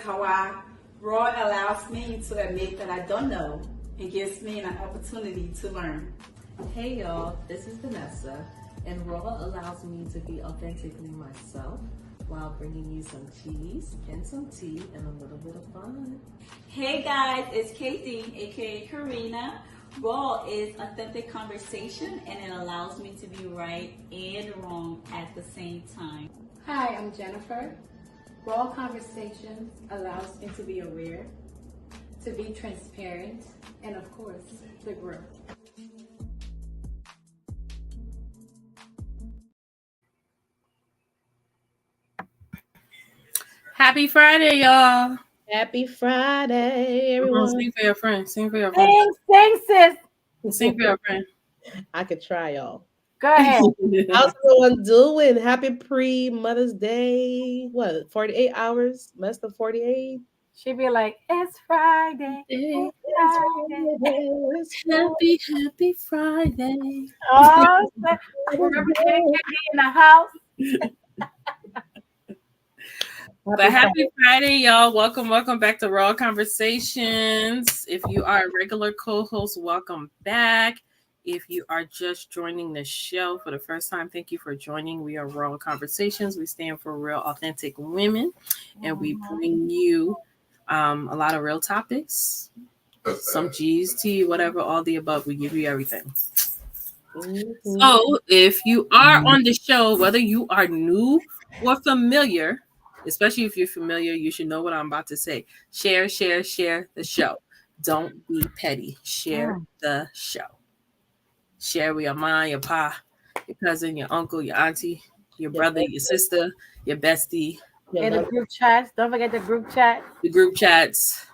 how R.A.W allows me to admit that I don't know and gives me an opportunity to learn. Hey y'all, this is Vanessa, and R.A.W allows me to be authentically myself while bringing you some cheese and some tea and a little bit of fun. Hey guys, it's KD, aka Karina. R.A.W is authentic conversation, and it allows me to be right and wrong at the same time. Hi, I'm Jennifer. R.A.W Conversations allows me to be aware, to be transparent, and of course, to grow. Happy Friday, y'all. Happy Friday, everyone. Sing for your friend. Sing for your friend. Sing, sis. Sing for your friend. I could try, y'all. Go ahead. How's everyone doing? Happy pre-Mother's Day. What, 48 hours? Less than 48? She'd be like, it's Friday. It's Happy Friday. Friday. Oh, remember getting in the house? But happy Friday, y'all. Welcome back to R.A.W Conversations. If you are a regular co-host, welcome back. If you are just joining the show for the first time, thank you for joining. We are R.A.W Conversations. We stand for real, authentic women, and we bring you a lot of real topics, some G's, T, whatever, all the above. We give you everything. Mm-hmm. So if you are on the show, whether you are new or familiar, especially if you're familiar, you should know what I'm about to say. Share the show. Don't be petty. Share the show. Share with your mom, your pa, your cousin, your uncle, your auntie, your brother, your sister, your bestie. And the group chats. Don't forget the group chat. The group chats.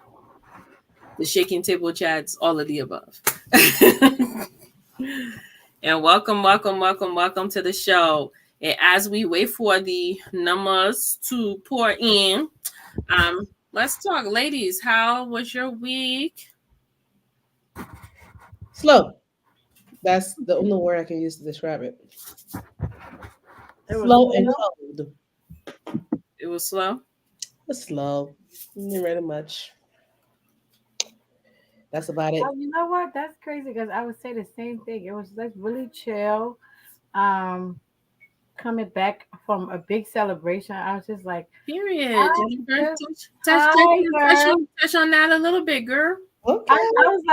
The shaking table chats. All of the above. And welcome to the show. And as we wait for the numbers to pour in, let's talk. Ladies, how was your week? Slow. That's the only word I can use to describe it. Slow and cold. It was slow? It was slow. Not really much. That's about it. Oh, you know what? That's crazy because I would say the same thing. It was like really chill. Coming back from a big celebration, I was just like, period. Jennifer, touch on that a little bit, girl. Okay. I was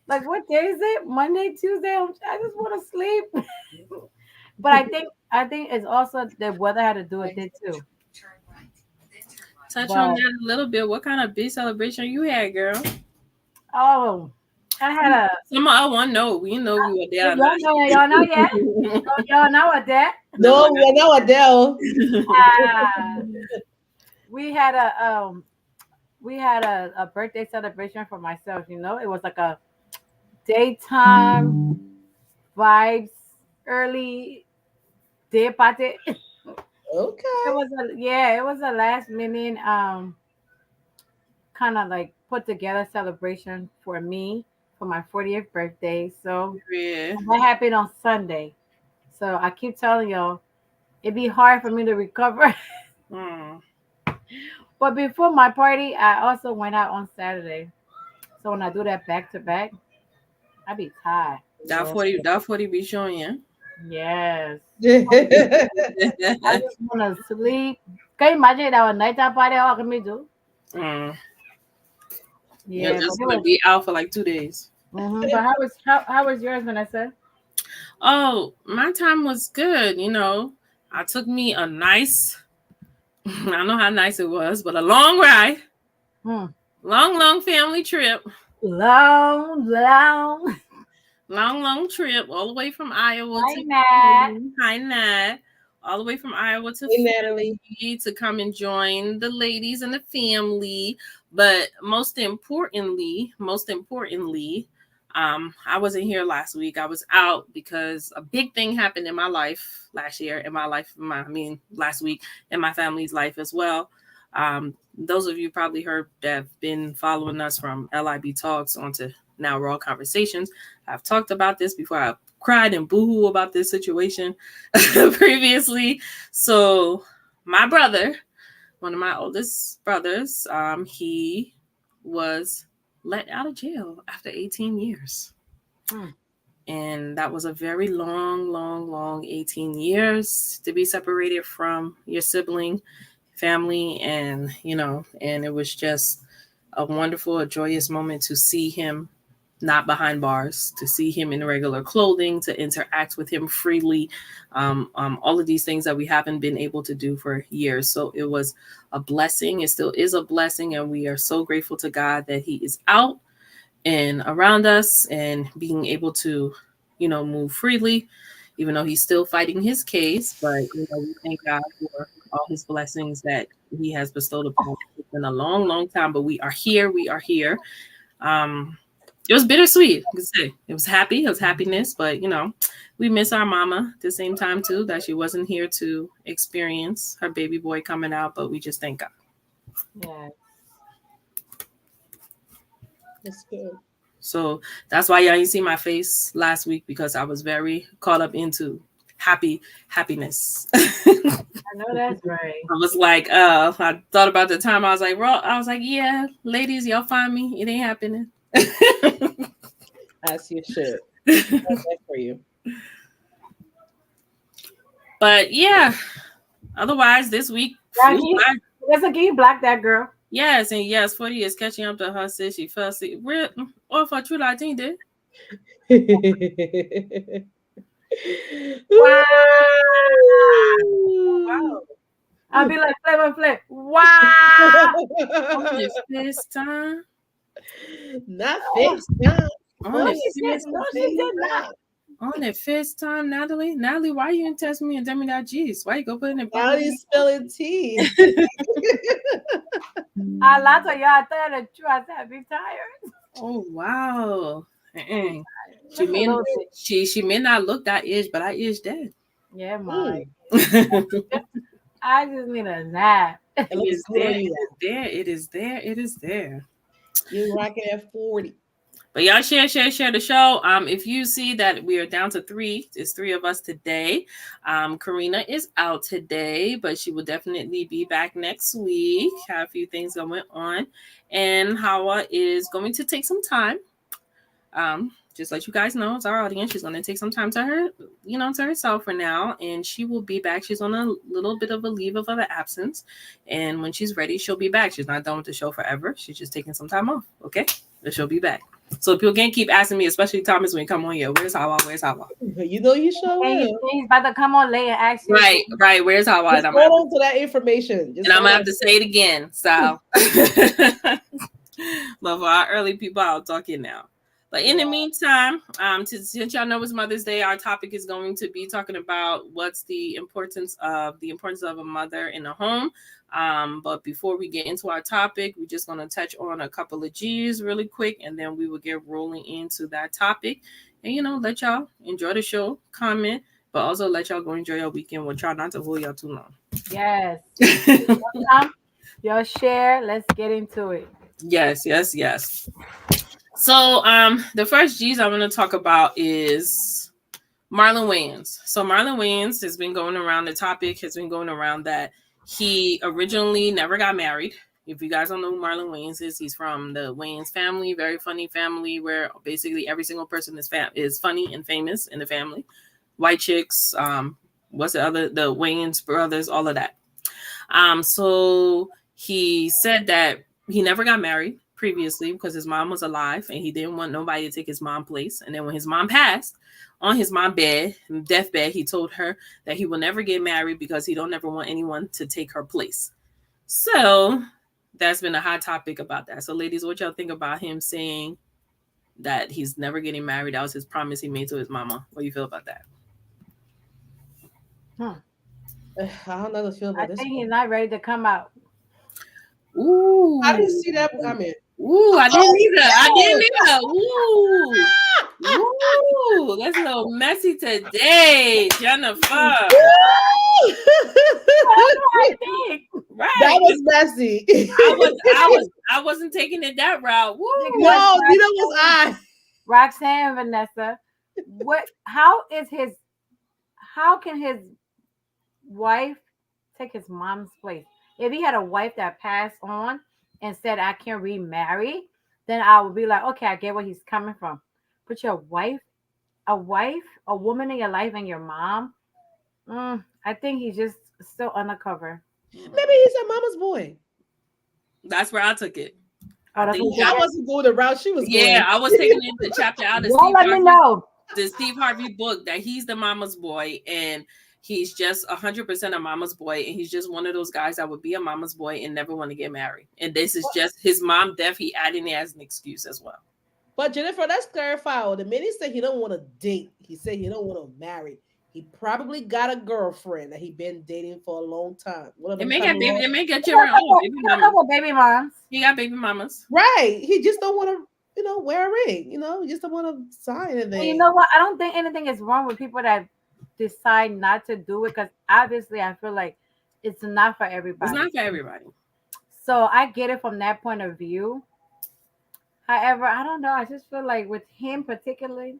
like, what day is it? Monday, Tuesday. I just want to sleep. But I think it's also the weather had to do with it too. Touch on that a little bit. What kind of big celebration you had, girl? Oh, I had a. Some of one know. We know we were there. Y'all know yet? Y'all know what that? No, we know Adele. We had a birthday celebration for myself. You know, it was like a daytime vibes, early day party. Okay. It was a last minute kind of like put together celebration for me for my 40th birthday. So that happened on Sunday. So I keep telling y'all, it'd be hard for me to recover. But before my party, I also went out on Saturday. So when I do that back to back, I be tired. That 40 be showing you. Yes. I just want to sleep. Can you imagine that one nighttime party? How can we do? Yeah, you're just gonna be out for like 2 days. But how was yours, Vanessa? Oh, my time was good. You know, I took me a nice. I don't know how nice it was, but a long ride. Long family trip. Long trip all the way from Iowa Hi, Nat. All the way from Iowa to Natalie to come and join the ladies and the family. But most importantly, I wasn't here last week. I was out because a big thing happened in my life last week in my family's life as well. Those of you probably heard that have been following us from LIB Talks onto now R.A.W Conversations. I've talked about this before. I cried and boohoo about this situation previously. So my brother, one of my oldest brothers, he was let out of jail after 18 years. And that was a very long 18 years to be separated from your sibling, family, and, and it was just a wonderful, a joyous moment to see him not behind bars, to see him in regular clothing, to interact with him freely, all of these things that we haven't been able to do for years. So it was a blessing. It still is a blessing. And we are so grateful to God that he is out and around us and being able to, move freely, even though he's still fighting his case. But, we thank God for all his blessings that he has bestowed upon us. It's been a long time, but we are here. We are here. It was bittersweet. I could say it was happy. It was happiness, but we miss our mama at the same time too, that she wasn't here to experience her baby boy coming out. But we just thank God. Yeah, That's good. So that's why y'all didn't see my face last week, because I was very caught up into happiness. I know that's right. I was like, I thought about the time I was like, yeah, ladies, y'all find me. It ain't happening. As you should. That's for you. But yeah, otherwise this week. Listen, can you block that girl? Yes, and yes, 40 is catching up to her since she fell asleep. We're all for true Latin did. Wow. I'll be like, flip. Wow. On the first time. Not fixed time. On the first time, Natalie. Natalie, why you didn't text me and tell me that G's? Why you go put it in? How do you spelling T? I lied to y'all. I thought the truth. I said, be tired. Oh wow. She may not look that age, but I is dead. Yeah, mine. I just need a nap. It is there. You're rocking at 40. But y'all share the show. If you see that we are down to 3, it's 3 of us today. Karina is out today, but she will definitely be back next week. Have a few things going on. And Hawa is going to take some time. Just let you guys know, it's our audience. She's going to take some time to her, to herself for now. And she will be back. She's on a little bit of a leave of absence. And when she's ready, she'll be back. She's not done with the show forever. She's just taking some time off. Okay. But she'll be back. So people can keep asking me, especially Thomas, when you come on here, where's Hawa? You know you show up. He's about to come on late and ask you. Right. Where's Hawa? Just hold on to that information. And I'm going to have to say it again. So, but for our early people, I'll talk it now. But in the meantime, since y'all know it's Mother's Day, our topic is going to be talking about what's the importance of a mother in the home. But before we get into our topic, we're just going to touch on a couple of G's really quick, and then we will get rolling into that topic. And, let y'all enjoy the show, comment, but also let y'all go enjoy your weekend. We'll try not to hold y'all too long. Yes. Y'all share. Let's get into it. Yes. So the first G's I want to talk about is Marlon Wayans. So Marlon Wayans has been going around, the topic has been going around that he originally never got married. If you guys don't know who Marlon Wayans is, he's from the Wayans family, very funny family where basically every single person is funny and famous in the family. White chicks, what's the other, the Wayans brothers, all of that. So he said that he never got married previously because his mom was alive and he didn't want nobody to take his mom's place. And then when his mom passed, on his mom's deathbed, he told her that he will never get married because he don't ever want anyone to take her place. So that's been a hot topic about that. So ladies, what y'all think about him saying that he's never getting married? That was his promise he made to his mama. What do you feel about that? I don't know how to feel about this. I think he's not ready to come out. Ooh. I didn't see that coming. Ooh, I didn't either. Ooh, that's a little messy today, Jennifer. Right. That was messy. I wasn't taking it that route. Woo. No, neither was I. Roxanne, Vanessa, how can his wife take his mom's place? If he had a wife that passed on and said I can't remarry, then I would be like, okay, I get where he's coming from. But your wife, a woman in your life, and your mom, I think he's just still undercover. Maybe he's a mama's boy. That's where I took it. Oh, I that's think what I you wasn't going the route she was going. yeah, I was taking the chapter out of Well, let me know. the Steve Harvey book that he's the mama's boy and he's just 100% a mama's boy and he's just one of those guys that would be a mama's boy and never want to get married. And this is just his mom death. He adding it as an excuse as well. But Jennifer, let's clarify. The minute he said he don't want to date, he said he don't want to marry. He probably got a girlfriend that he been dating for a long time. They may get baby. They may get He your got own baby a mama. couple baby moms. He got baby mamas. Right. He just don't want to, wear a ring. He just don't want to sign anything. And you know what? I don't think anything is wrong with people that decide not to do it because obviously I feel like it's not for everybody. It's not for everybody. So I get it from that point of view. However, I don't know. I just feel like with him particularly,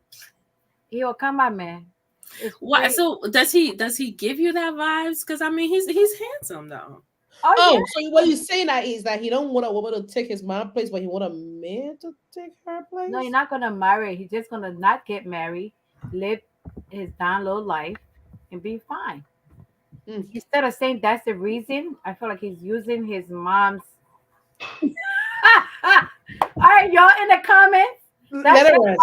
he'll come my man. What? So does he give you that vibes? Because I mean, he's handsome though. Oh, yeah. so what you're saying that is that he don't want a woman to take his mom's place, but he want a man to take her place? No, you're not gonna marry. He's just gonna not get married, live his down low life, and be fine. Instead of saying that's the reason, I feel like he's using his mom's. All right, y'all in the comments. Let her rest.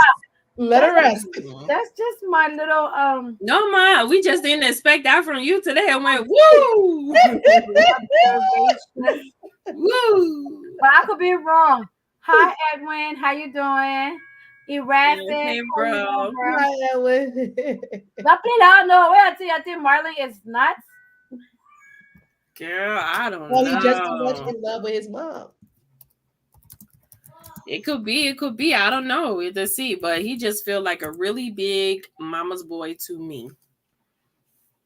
Let her rest. That's just my little No, ma, we just didn't expect that from you today. I went woo, woo. But I could be wrong. Hi, Edwin. How you doing? Erratic. Hey, bro. Hi, Edwin. No, wait until I think Marlon is nuts. Girl, I don't know. Well, he just too much in love with his mom. It could be. I don't know. To see, but he just feel like a really big mama's boy to me.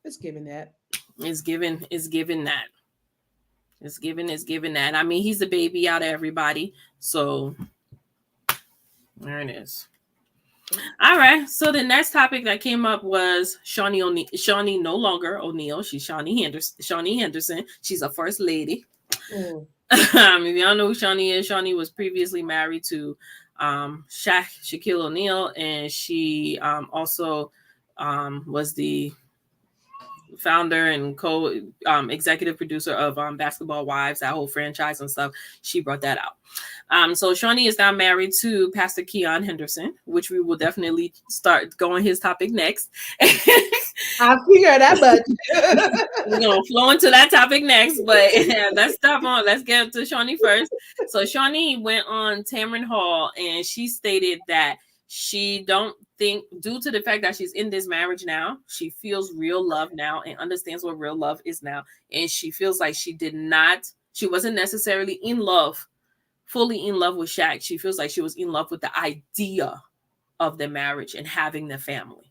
It's giving that. It's giving that. It's giving that. I mean, he's the baby out of everybody. So there it is. All right. So the next topic that came up was Shawnee no longer O'Neal. She's Shawnee Henderson. She's a first lady. If y'all know who Shawnee is, Shawnee was previously married to Shaquille O'Neal, and she also was the founder and executive producer of Basketball Wives, that whole franchise and stuff. She brought that out. So Shawnee is now married to Pastor Keon Henderson, which we will definitely start going his topic next. I figured that much. We're gonna flow into that topic next, but let's get to Shawnee first. So Shawnee went on Tamron Hall and she stated that she don't think, due to the fact that she's in this marriage now, she feels real love now and understands what real love is now. And she feels like she wasn't necessarily fully in love with Shaq. She feels like she was in love with the idea of the marriage and having the family.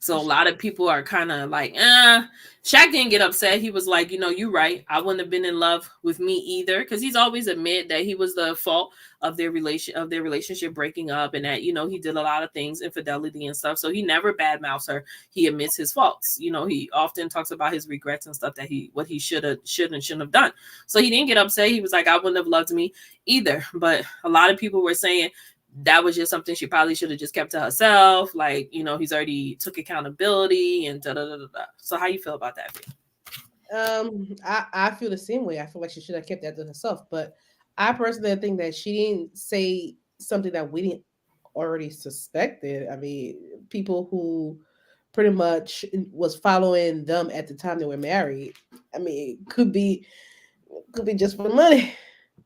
So a lot of people are kind of like, Shaq didn't get upset. He was like, you're right. I wouldn't have been in love with me either. Because he's always admit that he was the fault of their relationship breaking up, and that, he did a lot of things, infidelity and stuff. So he never badmouths her. He admits his faults. He often talks about his regrets and stuff, that what he should and shouldn't have done. So he didn't get upset. He was like, I wouldn't have loved me either. But a lot of people were saying that was just something she probably should have just kept to herself. Like, he's already took accountability and da-da-da-da-da. So how you feel about that, babe? I feel the same way. I feel like she should have kept that to herself. But I personally think that she didn't say something that we didn't already suspected. I mean, people who pretty much was following them at the time they were married. I mean, it could be just for the money.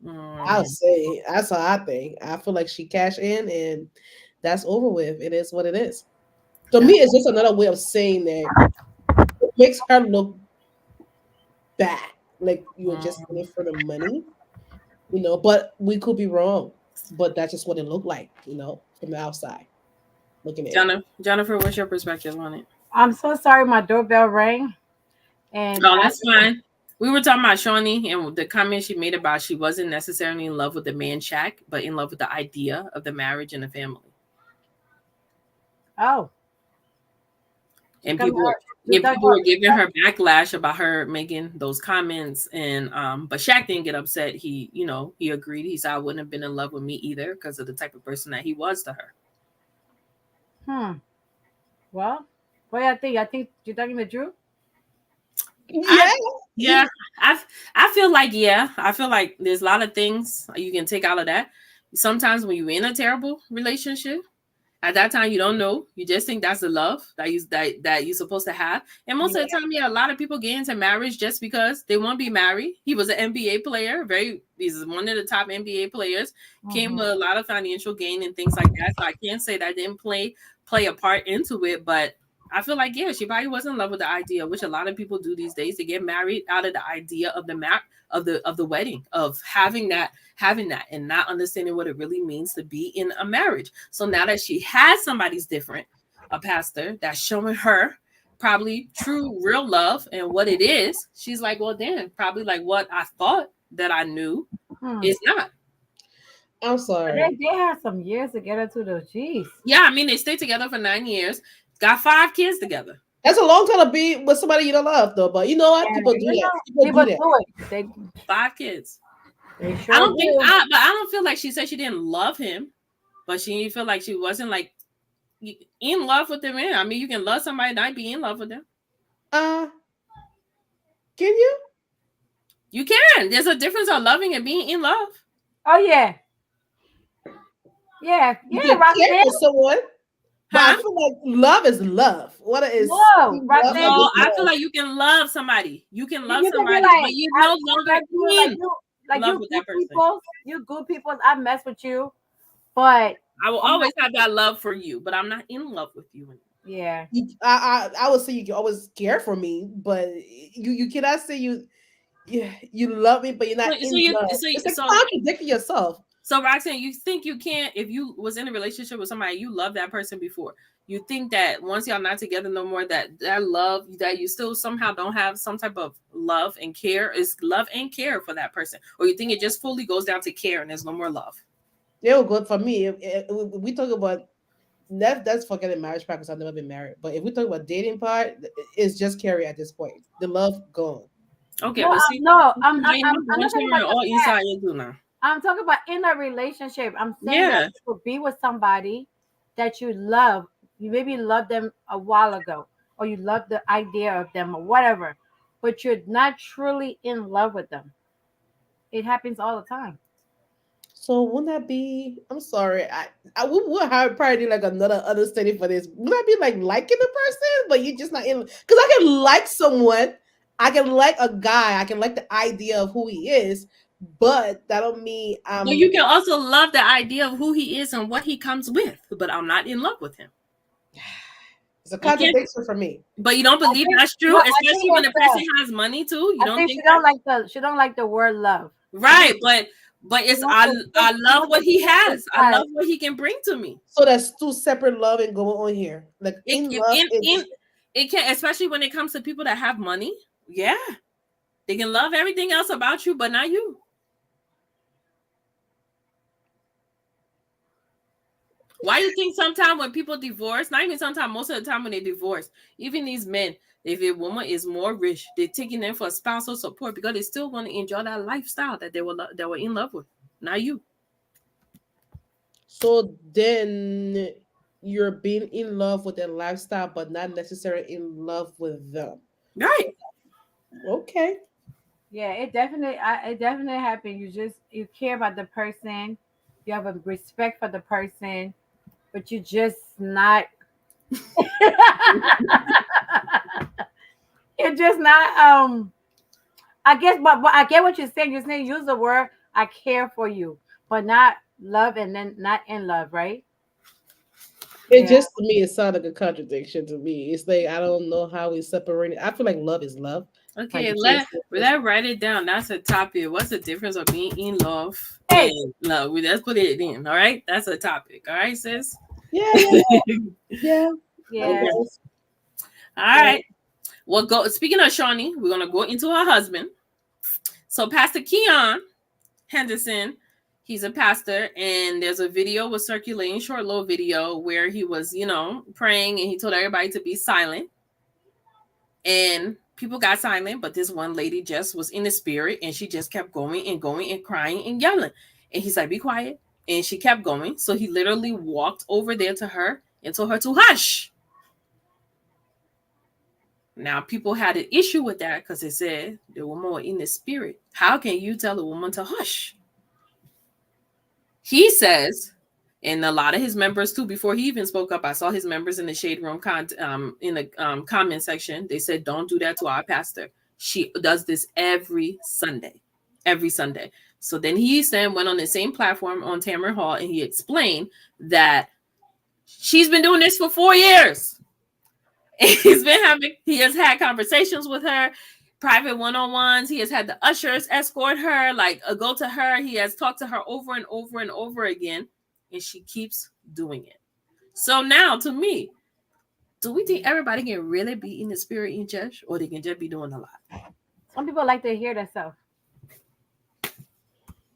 I'll say that's how I think. I feel like she cashed in and that's over with. It is what it is. To me, it's just another way of saying that it makes her look bad. Like you're just in it for the money, but we could be wrong. But that's just what it looked like, from the outside. Looking at it. Jennifer, what's your perspective on it? I'm so sorry my doorbell rang. And that's fine. We were talking about Shawnee and the comment she made about she wasn't necessarily in love with the man Shaq, but in love with the idea of the marriage and the family. Oh. And Come, people were giving her backlash about her making those comments, and but Shaq didn't get upset. He, he agreed. He said, I wouldn't have been in love with me either because of the type of person that he was to her. Well, what do you think? I think you're talking the truth. Yeah. I feel like I feel like there's a lot of things you can take out of that. Sometimes when you're in a terrible relationship, at that time you don't know, you just think that's the love that you're supposed to have. And most of the time, a lot of people get into marriage just because they want to be married. He was an NBA player, he's one of the top NBA players, came with a lot of financial gain and things like that. So I can't say that didn't play a part into it, but I feel like she probably was in love with the idea, which a lot of people do these days. They get married out of the idea of the wedding, of having that, and not understanding what it really means to be in a marriage. So now that she has somebody's different, a pastor that's showing her probably true, real love and what it is, she's like, well, then probably like what I thought that I knew is not. I'm sorry. They had some years together too, though. Jeez. Yeah, I mean, they stayed together for 9 years, got 5 kids together. That's a long time to be with somebody you don't love, though. But you know what? People do that. People do it. They 5 kids. They sure I don't feel like she said she didn't love him, but she feel like she wasn't like in love with the man. I mean, you can love somebody and not be in love with them. Can you? You can. There's a difference of loving and being in love. Oh yeah. Yeah. You can care for someone. But I feel like love is love. What is love? No, I feel like you can love somebody. You can love somebody, but you no longer in love with that person. You good people, I mess with you, but I will always have that love for you, but I'm not in love with you. Yeah. I would say you can always care for me, but you cannot say you love me, but you're not in love. It's like contradicting yourself. So Roxanne, you think you can't, if you was in a relationship with somebody, you loved that person before, you think that once y'all not together no more, that love, that you still somehow don't have some type of love and care, is love and care for that person? Or you think it just fully goes down to care and there's no more love? It will go for me. If we talk about that's forgetting marriage practice. I've never been married. But if we talk about dating part, it's just carry at this point. The love gone. Okay, no, but see, I'm talking about in a relationship. I'm saying that you could be with somebody that you love. You maybe loved them a while ago, or you love the idea of them, or whatever, but you're not truly in love with them. It happens all the time. So wouldn't that be? I'm sorry, I would have probably like another understanding for this. Wouldn't that be like liking the person, but you're just not in? Because I can like someone, I can like a guy, I can like the idea of who he is, but that don't mean But you can also love the idea of who he is and what he comes with, but I'm not in love with him. It's a contradiction for me. But you don't believe that's true, especially when a person has money too. You don't think she don't like the word love, right? But it's I love what he has. I love what he can bring to me. So there's two separate love and going on here. Like it can, especially when it comes to people that have money. Yeah, they can love everything else about you, but not you. Why do you think sometimes when people divorce, not even sometimes, most of the time when they divorce, even these men, if a woman is more rich, they're taking them for spousal support because they still want to enjoy that lifestyle that they were in love with, not you. So then you're being in love with their lifestyle, but not necessarily in love with them. Right. Okay. Yeah, it definitely happens. You care about the person, you have a respect for the person, but you're just not you're just not I guess but I get what you're saying. You're saying use the word I care for you, but not love and then not in love, right? It just to me it sounded like a contradiction to me. It's like I don't know how we separate it. I feel like love is love. Okay, let's write it down. That's a topic. What's the difference of being in love and love? Let's put it in. All right, that's a topic. All right, sis. Yeah. Okay. All right. Well, speaking of Shawnee, we're gonna go into her husband. So Pastor Keon Henderson, he's a pastor, and there's a video was circulating, short little video where he was, praying, and he told everybody to be silent. And people got silent, but this one lady just was in the spirit, and she just kept going and going and crying and yelling. And he's like, be quiet. And she kept going. So he literally walked over there to her and told her to hush. Now, people had an issue with that because they said the woman was in the spirit. How can you tell a woman to hush? He says, and a lot of his members too, before he even spoke up, I saw his members in the shade room in the comment section. They said, don't do that to our pastor. She does this every Sunday. Every Sunday. So then he went on the same platform on Tamron Hall, and he explained that she's been doing this for 4 years. And he has had conversations with her, private one-on-ones. He has had the ushers escort her, go to her. He has talked to her over and over and over again, and she keeps doing it. So now, to me, do we think everybody can really be in the spirit in church, or they can just be doing a lot? Some people like to hear themselves.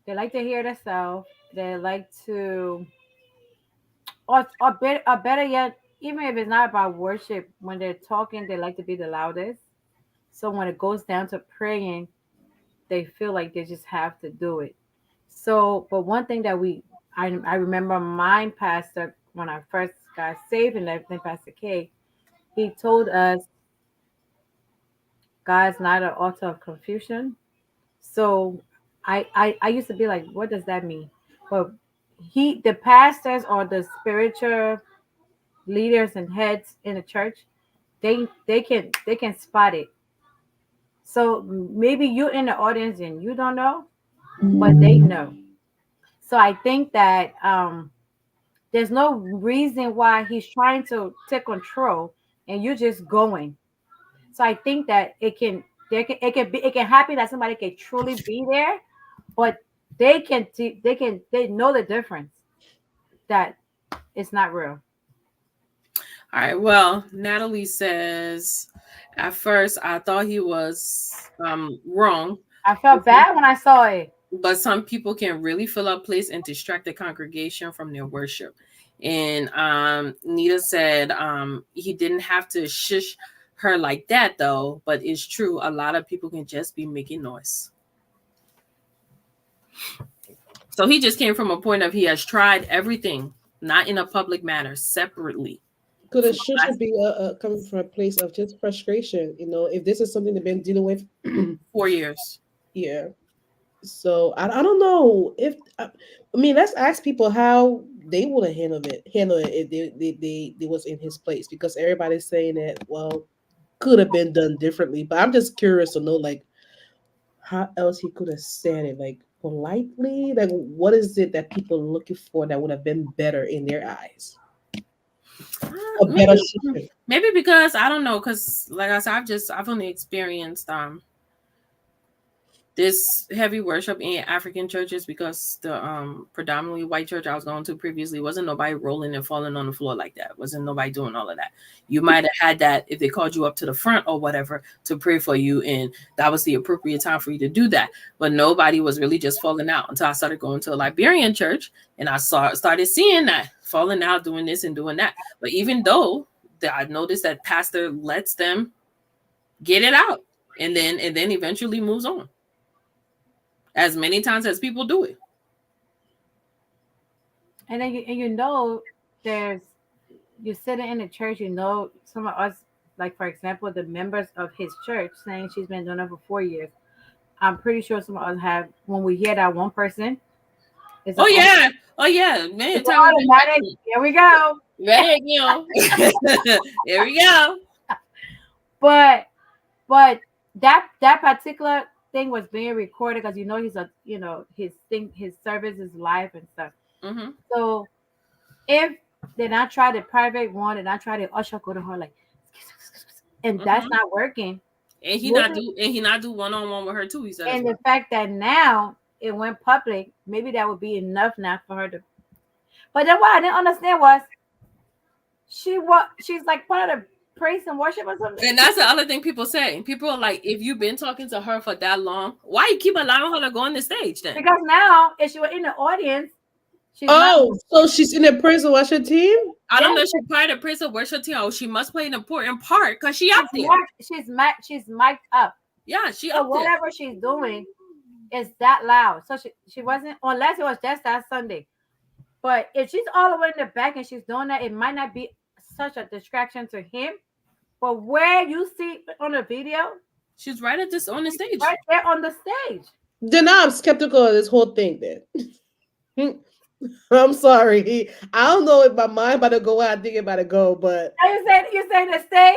They like to hear themselves. They like to, or better yet, even if it's not about worship, when they're talking, they like to be the loudest. So when it goes down to praying, they feel like they just have to do it. So, but one thing that I remember my pastor, when I first got saved and everything, Pastor K, he told us, God's not an author of confusion. So I used to be like, what does that mean? But the pastors or the spiritual leaders and heads in the church, they can spot it. So maybe you're in the audience and you don't know, but they know. So I think that there's no reason why he's trying to take control and you're just going. So I think that it can happen that somebody can truly be there, but they know the difference that it's not real. All right. Well, Natalie says, at first I thought he was wrong. I felt bad when I saw it. But some people can really fill up place and distract the congregation from their worship. And Nita said he didn't have to shush her like that, though. But it's true. A lot of people can just be making noise. So he just came from a point of he has tried everything, not in a public manner, separately. Could a shush be coming from a place of just frustration? If this is something they've been dealing with 4 years. Yeah. So I don't know if let's ask people how they would have handled it if they was in his place, because everybody's saying that, well, could have been done differently. But I'm just curious to know, like, how else he could have said it, like, politely. Like, what is it that people are looking for that would have been better in their eyes? Maybe because I don't know, because like I said, I've only experienced this heavy worship in African churches, because the predominantly white church I was going to previously wasn't nobody rolling and falling on the floor like that. Wasn't nobody doing all of that. You might have had that if they called you up to the front or whatever to pray for you, and that was the appropriate time for you to do that. But nobody was really just falling out until I started going to a Liberian church, and I started seeing that falling out, doing this and doing that. But even though I noticed that pastor lets them get it out, and then eventually moves on. As many times as people do it. And then you're sitting in the church, some of us, like, for example, the members of his church saying she's been doing it for 4 years. I'm pretty sure some of us have, when we hear that one person. Oh yeah. Man, here we go. There we go. But that particular thing was being recorded, because his service is live and stuff. Mm-hmm. So if they not try the private one and not try the usher go to her like, and that's not working, and he not do one-on-one with her too, he said. And the fact that now it went public, maybe that would be enough now for her to. But then what I didn't understand was she's like part of the praise and worship or something. And that's the other thing people say. People are like, if you've been talking to her for that long, why you keep allowing her to go on the stage then? Because now, if she were in the audience, She's not. Oh, so she's in a prison watch her team? I don't know. Yes, She's part of prison worship team. Oh, she must play an important part because she up she's there. marked. She's mic'd up. Yeah, she So up there. whatever she's doing is that loud. So she wasn't, unless it was just that Sunday. But if she's all the way in the back and she's doing that, it might not be such a distraction to him. But where you see on the video, She's right at this on the stage. right there on the stage. Then now I'm skeptical of this whole thing then. I'm sorry. I don't know if my mind about to go out, I think about to go, but Are you saying the stage?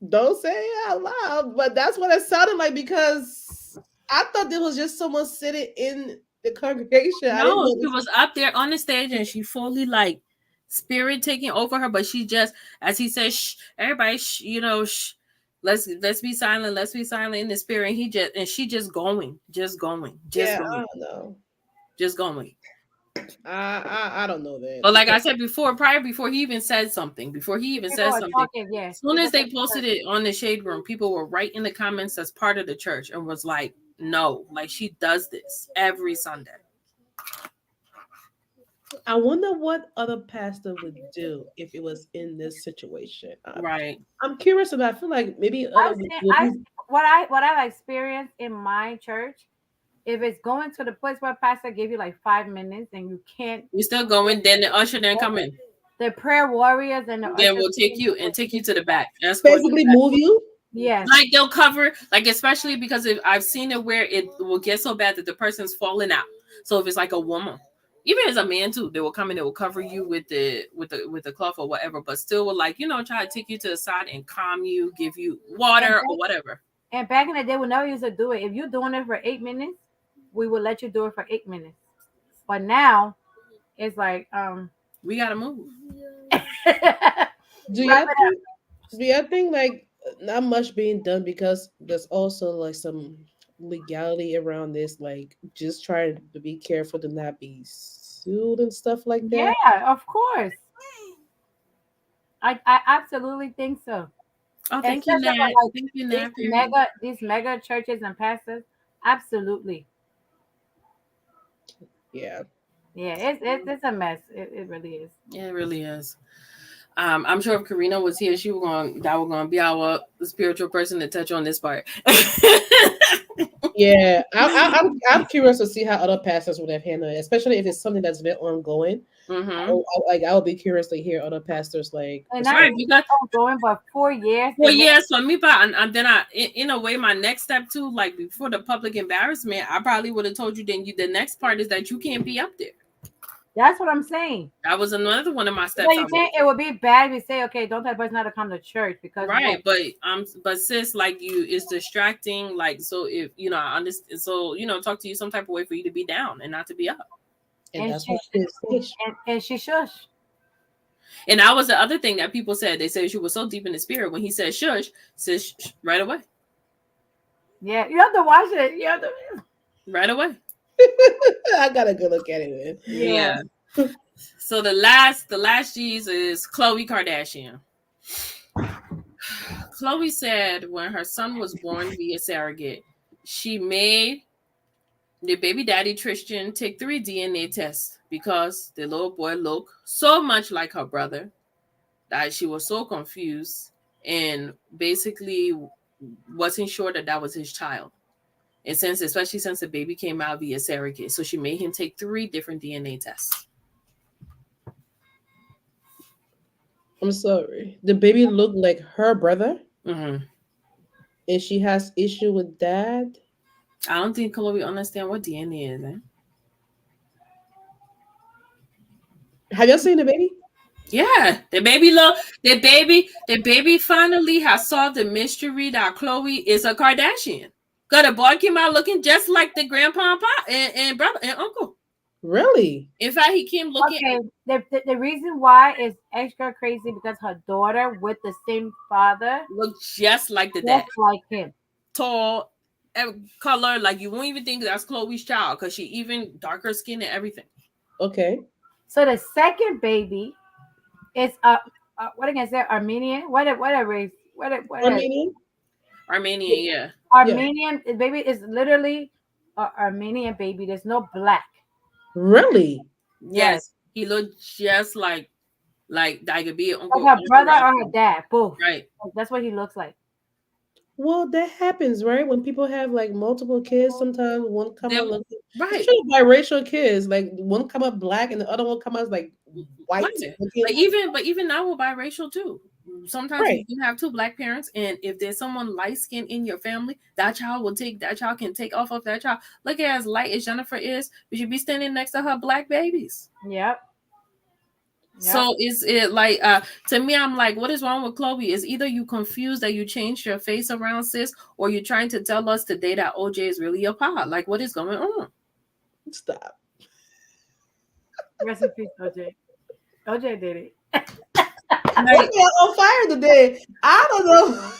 don't say it out loud. But that's what it sounded like because I thought there was just someone sitting in the congregation. I didn't No, know she this. was up there on the stage and she fully like spirit taking over her, but she just, as he says, shh, everybody, shh, you know, shh, let's be silent, let's be silent in the spirit. And she just going, just going, Yeah, I going, don't know. just going. I don't know that. But like I said before he even said something, People are talking, yeah. as soon as they posted it on the Shade Room, people were right in the comments as part of the church and was like, no, like she does this every Sunday. I wonder what other pastor would do if it was in this situation. Right. I'm curious about. I feel like maybe What I've experienced in my church, if it's going to the place where pastor give you like 5 minutes and you can't, You still going, then the usher then come in. the prayer warriors and the Then ushers we'll take you to the back. That's basically move you. yes. like they'll cover, like especially because if I've seen it where it will get so bad that the person's falling out. So if it's like a woman, even as a man too, they will come in, they will cover you with the cloth or whatever, but still will like, try to take you to the side and calm you, give you water or whatever. And back in the day, we never used to do it. If you're doing it for 8 minutes, we will let you do it for 8 minutes. But now it's like We gotta move. Do you think like not much being done because there's also like some legality around this, like just trying to be careful to not be sued and stuff like that? yeah, of course. I absolutely think so. Oh, thank you, Especially Nat. like Thank you, Nat. these mega churches and pastors, absolutely. Yeah. Yeah, it's a mess. It really is. Yeah, it really is. I'm sure if Karina was here, that was gonna be our spiritual person to touch on this part. Yeah, I'm curious to see how other pastors would have handled it, especially if it's something that's been ongoing. I would be curious to hear other pastors like. And Right, not ongoing, but 4 years. Well, yes, for me, but and then in a way, my next step too, like before the public embarrassment, I probably would have told you. Then the next part is that you can't be up there. That's what I'm saying. That was another one of my steps. But you think it would be bad if we say, okay, don't tell the person not to come to church because right, but sis, like it's distracting. Like so, if I understand, so talk to you some type of way for you to be down and not to be up. And that's what and she shush. And that was the other thing that people said. They said she was so deep in the spirit when he said shush, sis, right away. Yeah, you have to watch it. You have to right away. I gotta go look at it. Yeah. So the last G's is Khloe Kardashian. Khloe said when her son was born via surrogate, she made the baby daddy Tristan take 3 DNA tests because the little boy looked so much like her brother that she was so confused and basically wasn't sure that was his child. And especially since the baby came out via surrogate, so she made him take 3 different DNA tests. I'm sorry. The baby looked like her brother, and she has issue with that. I don't think Khloe understand what DNA is. Have y'all seen the baby? Yeah, the baby finally has solved the mystery that Khloe is a Kardashian. Cause the boy came out looking just like the grandpa and pop and brother and uncle. Really? In fact, he came looking. Okay, the reason why is extra crazy because her daughter with the same father looks just like the dad, like him, tall, color. Like you won't even think that's Khloe's child because she even darker skin and everything. Okay. So the second baby is what again? Is that Armenian? What a race? What Armenian? Armenian, yeah. Armenian baby is literally an Armenian baby. There's no black. Really? Yes, he looked just like that could be Like Uncle her brother or her Ralphie. dad, both. Right. That's what he looks like. Well, that happens, right? When people have like multiple kids, sometimes one come Then out look. It's right. true biracial kids. Like one come up black and the other one come out like white Right. looking. But even now we're biracial too. Sometimes Right. you can have two black parents, and if there's someone light skinned in your family, that child can take off of that child. Look at as light as Jennifer is, but she'd be standing next to her black babies. Yep. So is it like to me, I'm like, what is wrong with Chloe? Is either you confused that you changed your face around, sis, or you're trying to tell us today that OJ is really your pa? Like, what is going on? Stop. Rest in peace, OJ. OJ did it. Like, We're on fire today. I don't know.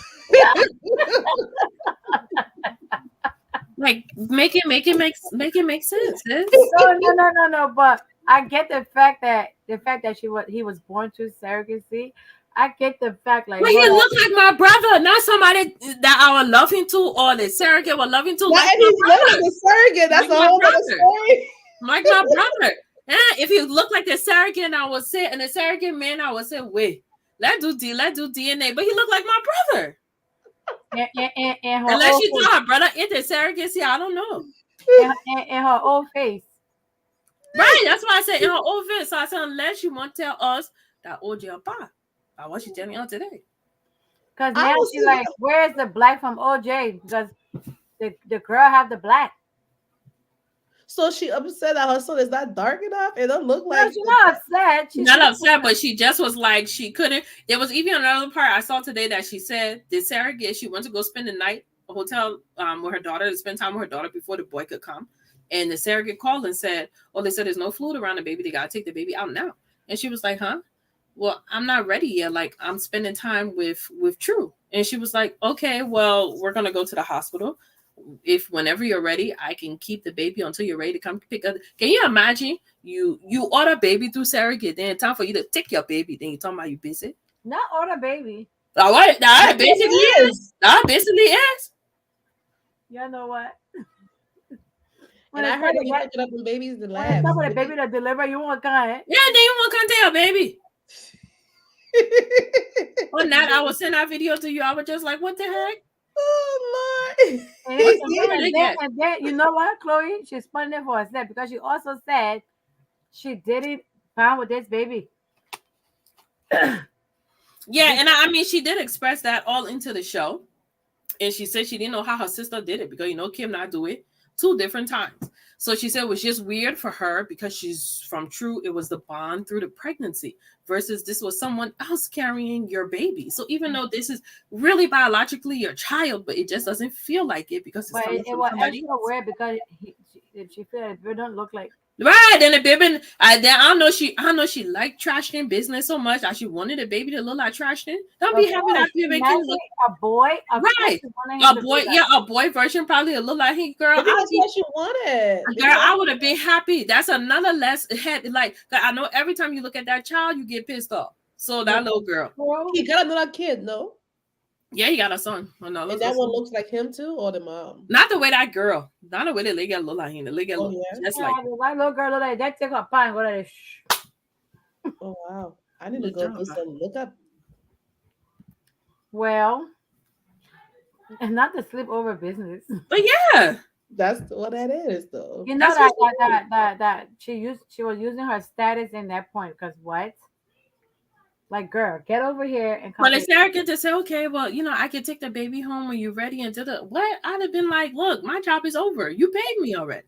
like make it make sense, sis. No. But I get the fact that he was born to surrogacy. I get the fact like But he looked like my brother, not somebody that I would love him to, or the surrogate would love him to. Not Like if my he's brother. living the surrogate. That's Like a my whole other brother. story. Like my brother. If he looked like the surrogate, I would say, and the surrogate man, I would say, wait, let's do DNA. But he looked like my brother. and her Unless old you face. thought her brother into surrogacy, I don't know. In her old face. Right, that's why I said in her old face. So I said, unless you want to tell us that OJ or pa, what she telling us today. Because now she's like, where's the black from OJ? Because the girl have the black. So she upset that her son is not dark enough. It don't look No, like she's not upset. She's Not upset, but she just was like she couldn't. There was even another part I saw today that she said the surrogate she went to go spend the night at a hotel with her daughter to spend time with her daughter before the boy could come, and the surrogate called and said, "Oh, they said there's no fluid around the baby. They gotta take the baby out now." And she was like, "Huh? Well, I'm not ready yet. Like I'm spending time with True." And she was like, "Okay, well, we're gonna go to the hospital. If whenever you're ready, I can keep the baby until you're ready to come pick up." Can you imagine you order baby through surrogate, then time for you to take your baby, then you talking about you busy? not order baby. Now what? That basically is. That basically is. You know what? And I heard they picking up the babies in the When it's lab. time for the baby to deliver, you won't come. Yeah, then you want to come take your baby. Or not, I would send that video to you. I was just like, what the heck? Oh Lord. And then you know what, Chloe? She's spun it for herself because she also said she didn't find with this baby. Yeah, and I mean, she did express that all into the show. And she said she didn't know how her sister did it because, Kim not do it 2 different times. So she said it was just weird for her because she's from True. It was the bond through the pregnancy versus this was someone else carrying your baby. So even though this is really biologically your child, but it just doesn't feel like it because it's coming from somebody else. Weird because she felt it don't look like. Right, then the baby, I don't know she liked trashing business so much that she wanted the baby to look like trashing. Don't be happy that baby can look a boy, right. A boy, a boy version probably a look like hey girl. Maybe that's what she wanted. Girl, I would have been happy. That's another less head. Like I know every time you look at that child, you get pissed off. So that little girl, he got another kid, no? Yeah, he got a son. Oh, no, and that one looks like him too, or the mom? Not the way that girl. Not the way that leg look like him. The leg look just like. Why little girl look like that? Take her pie. What are they? Oh wow! I need to go do some look up. Well, and not the sleepover business. But yeah, that's what that is, though. You know that she was using her status in that point because what? Like, girl, get over here and come. But it's arrogant to say, okay, well, I can take the baby home when you're ready and did it. What? I'd have been like, look, my job is over. You paid me already.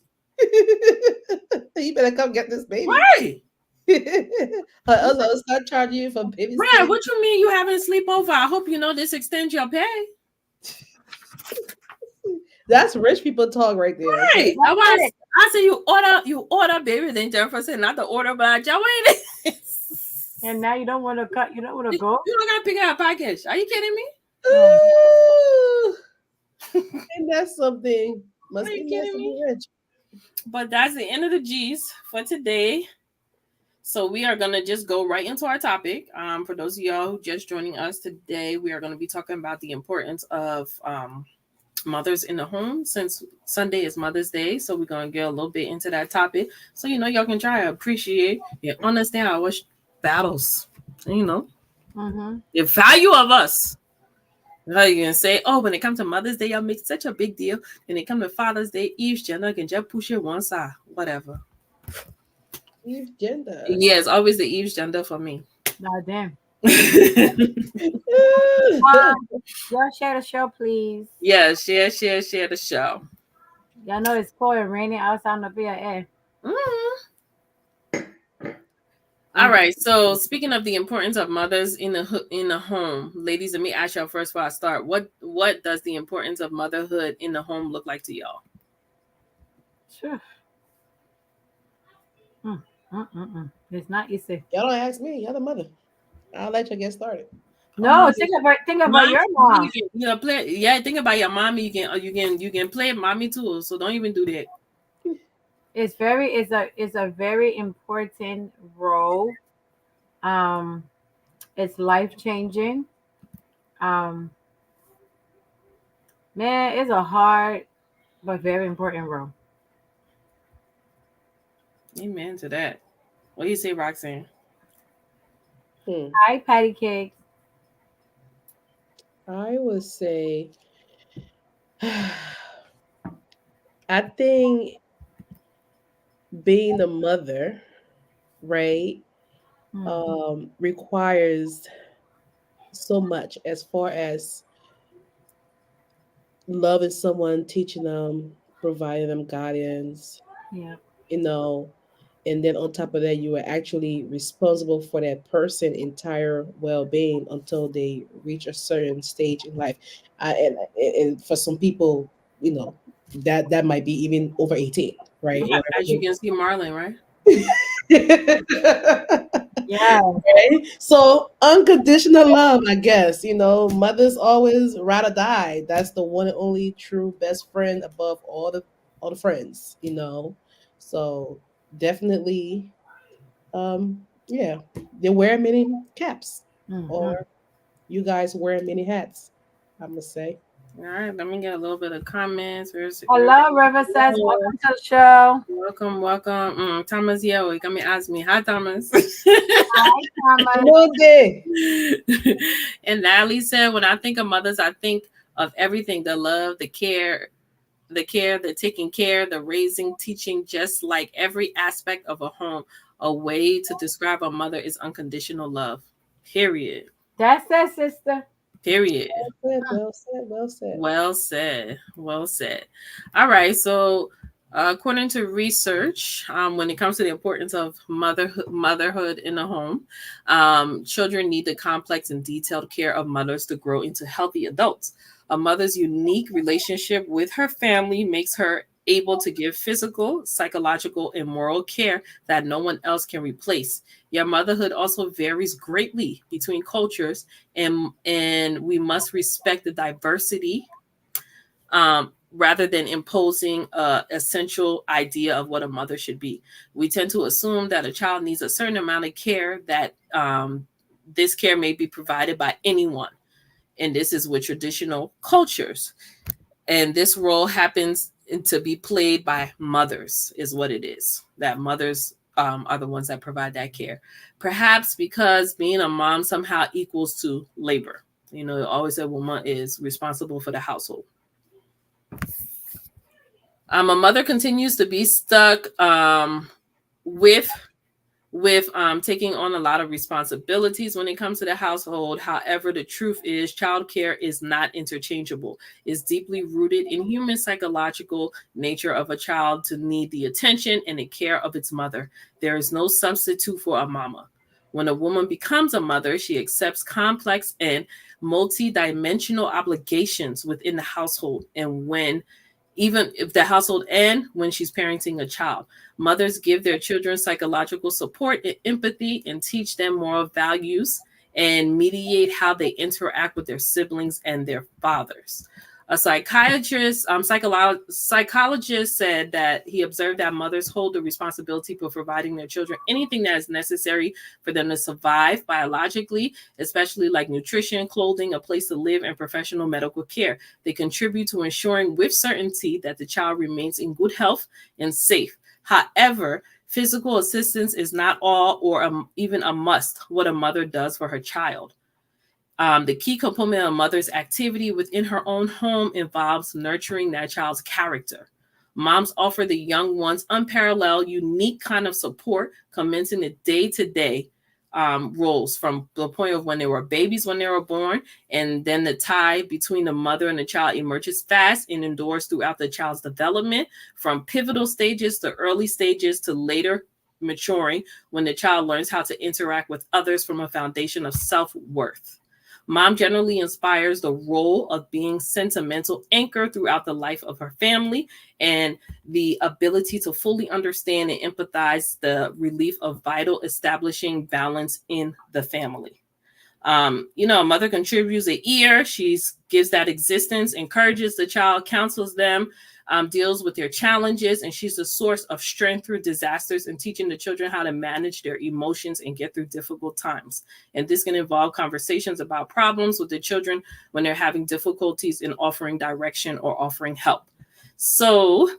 You better come get this baby. Right. Her other will start charging you for baby. Right. What you mean you having a sleepover? I hope you know this extends your pay. That's rich people talk right there. Right. I said you order baby, then Jennifer said not the order, but y'all wait. And now you don't want to cut. You don't want to go. You don't gotta pick up a package. Are you kidding me? And that's something. Must Are you be kidding me? Rich. But that's the end of the G's for today. So we are gonna just go right into our topic. For those of y'all who just joining us today, we are going to be talking about the importance of mothers in the home, since Sunday is Mother's Day. So we're going to get a little bit into that topic. So, y'all can try to appreciate and understand our battles, Mm-hmm. the value of us. How you can say, oh, when it comes to Mother's Day, y'all make such a big deal. When it comes to Father's Day, each gender can just push it one side, whatever. Eve gender. Yeah, it's always the Eve's gender for me. God damn. Yeah, Y'all share the show, please. share the show. Y'all know it's cold and raining outside on the VIA. All right. So speaking of the importance of mothers in the home, ladies, let me ask y'all first before I start. What does the importance of motherhood in the home look like to y'all? Sure. It's not easy. Y'all don't ask me. Y'all the mother. I'll let you get started. No, think about your mom. Think about your mommy. You can play mommy too. So don't even do that. It's a very important role. It's life changing. Um, man, it's a hard but very important role. Amen to that. What do you say, Roxanne? Hi, patty cakes. I would say, I think being a mother, right, requires so much as far as loving someone, teaching them, providing them guidance, Yeah. you know, and then on top of that, you are actually responsible for that person' entire well-being until they reach a certain stage in life. And for some people, that might be even over 18, right? As you can see, Marlon, right? Yeah. Right? So unconditional love, I guess. Mothers always ride or die. That's the one and only true best friend above all the friends. So definitely, yeah, they wear many caps, Mm-hmm. or you guys wear many hats. I must say. All right, let me get a little bit of comments. Hello, River says, welcome to the show. Welcome. Thomas, you got me ask me. Hi, Thomas. Hi, Thomas. Good day. And Natalie said, when I think of mothers, I think of everything: the love, the care, the taking care, the raising, teaching, just like every aspect of a home. A way to describe a mother is unconditional love. Period. That's it, sister. Period. Well said. Well said. Well said. Well said. All right. So, according to research, when it comes to the importance of motherhood in the home, children need the complex and detailed care of mothers to grow into healthy adults. A mother's unique relationship with her family makes her able to give physical, psychological, and moral care that no one else can replace. Your motherhood also varies greatly between cultures, and we must respect the diversity rather than imposing a essential idea of what a mother should be. We tend to assume that a child needs a certain amount of care, that this care may be provided by anyone, and this is with traditional cultures. And this role happens to be played by mothers, is what it is. That mothers are the ones that provide that care. Perhaps because being a mom somehow equals to labor. Always a woman is responsible for the household. A mother continues to be stuck with taking on a lot of responsibilities when it comes to the household. However, the truth is childcare is not interchangeable. It's deeply rooted in human psychological nature of a child to need the attention and the care of its mother. There is no substitute for a mama. When a woman becomes a mother, she accepts complex and multi-dimensional obligations within the household, and even if the household and when she's parenting a child. Mothers give their children psychological support and empathy and teach them moral values and mediate how they interact with their siblings and their fathers. A psychologist said that he observed that mothers hold the responsibility for providing their children anything that is necessary for them to survive biologically, especially like nutrition, clothing, a place to live, and professional medical care. They contribute to ensuring with certainty that the child remains in good health and safe. However, physical assistance is not all or even a must what a mother does for her child. The key component of a mother's activity within her own home involves nurturing that child's character. Moms offer the young ones unparalleled, unique kind of support, commencing the day-to-day roles from the point of when they were babies, when they were born, and then the tie between the mother and the child emerges fast and endures throughout the child's development, from pivotal stages to early stages to later maturing, when the child learns how to interact with others from a foundation of self-worth. Mom generally inspires the role of being sentimental anchor throughout the life of her family and the ability to fully understand and empathize the relief of vital establishing balance in the family. A mother contributes an ear. She gives that existence, encourages the child, counsels them, deals with their challenges, and she's a source of strength through disasters and teaching the children how to manage their emotions and get through difficult times. And this can involve conversations about problems with the children when they're having difficulties in offering direction or offering help. So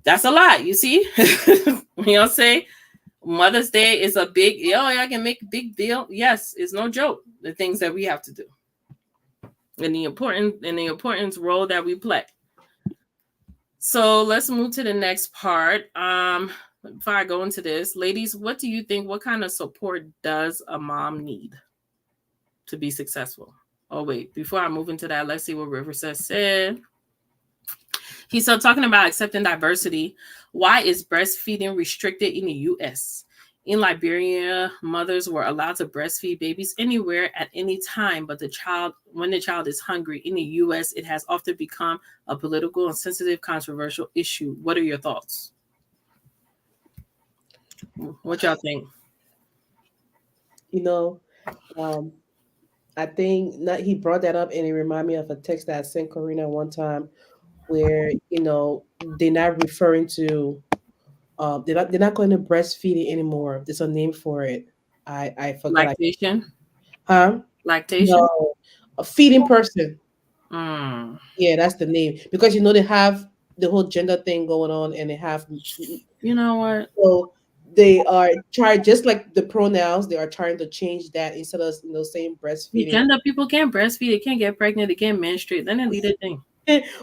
that's a lot, you see? Say Mother's Day is a big, I can make a big deal. Yes, it's no joke. The things that we have to do and the importance role that we play. So let's move to the next part. Before I go into this, ladies, what do you think? What kind of support does a mom need to be successful? Oh, wait, before I move into that, let's see what River said. He's still talking about accepting diversity. Why is breastfeeding restricted in the U.S.? In Liberia, mothers were allowed to breastfeed babies anywhere at any time, but when the child is hungry. In the U.S., it has often become a political and sensitive, controversial issue. What are your thoughts? What y'all think? I think he brought that up, and it reminded me of a text that I sent Karina one time, where they're not referring to they're not going to breastfeeding anymore. There's a name for it. I forgot. Lactation. Lactation. No, a feeding person. Yeah, that's the name, because they have the whole gender thing going on, and they have. You know what? So they are trying, just like the pronouns, they are trying to change that instead of saying breastfeeding. Gender people can't breastfeed. They can't get pregnant. They can't menstruate. Then they leave their thing.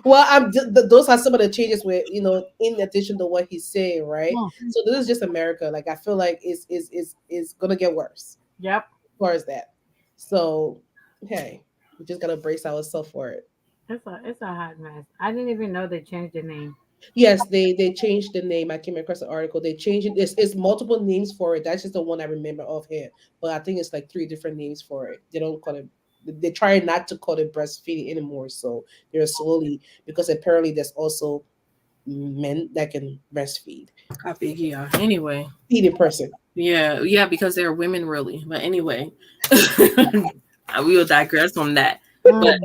Well, those are some of the changes where in addition to what he's saying, right? So this is just America. Like, I feel like it's gonna get worse. Yep. As far as that, so hey, we just gotta brace ourselves for it. It's a hot mess. I didn't even know they changed the name. Yes, they changed the name. I came across the article. They changed it. It's multiple names for it. That's just the one I remember offhand. But I think it's like 3 different names for it. They don't call it. They try not to call it breastfeeding anymore. So they're slowly, because apparently there's also men that can breastfeed. Yeah. Anyway, feeding person. Yeah, because they're women, really. But anyway, we will digress on that. But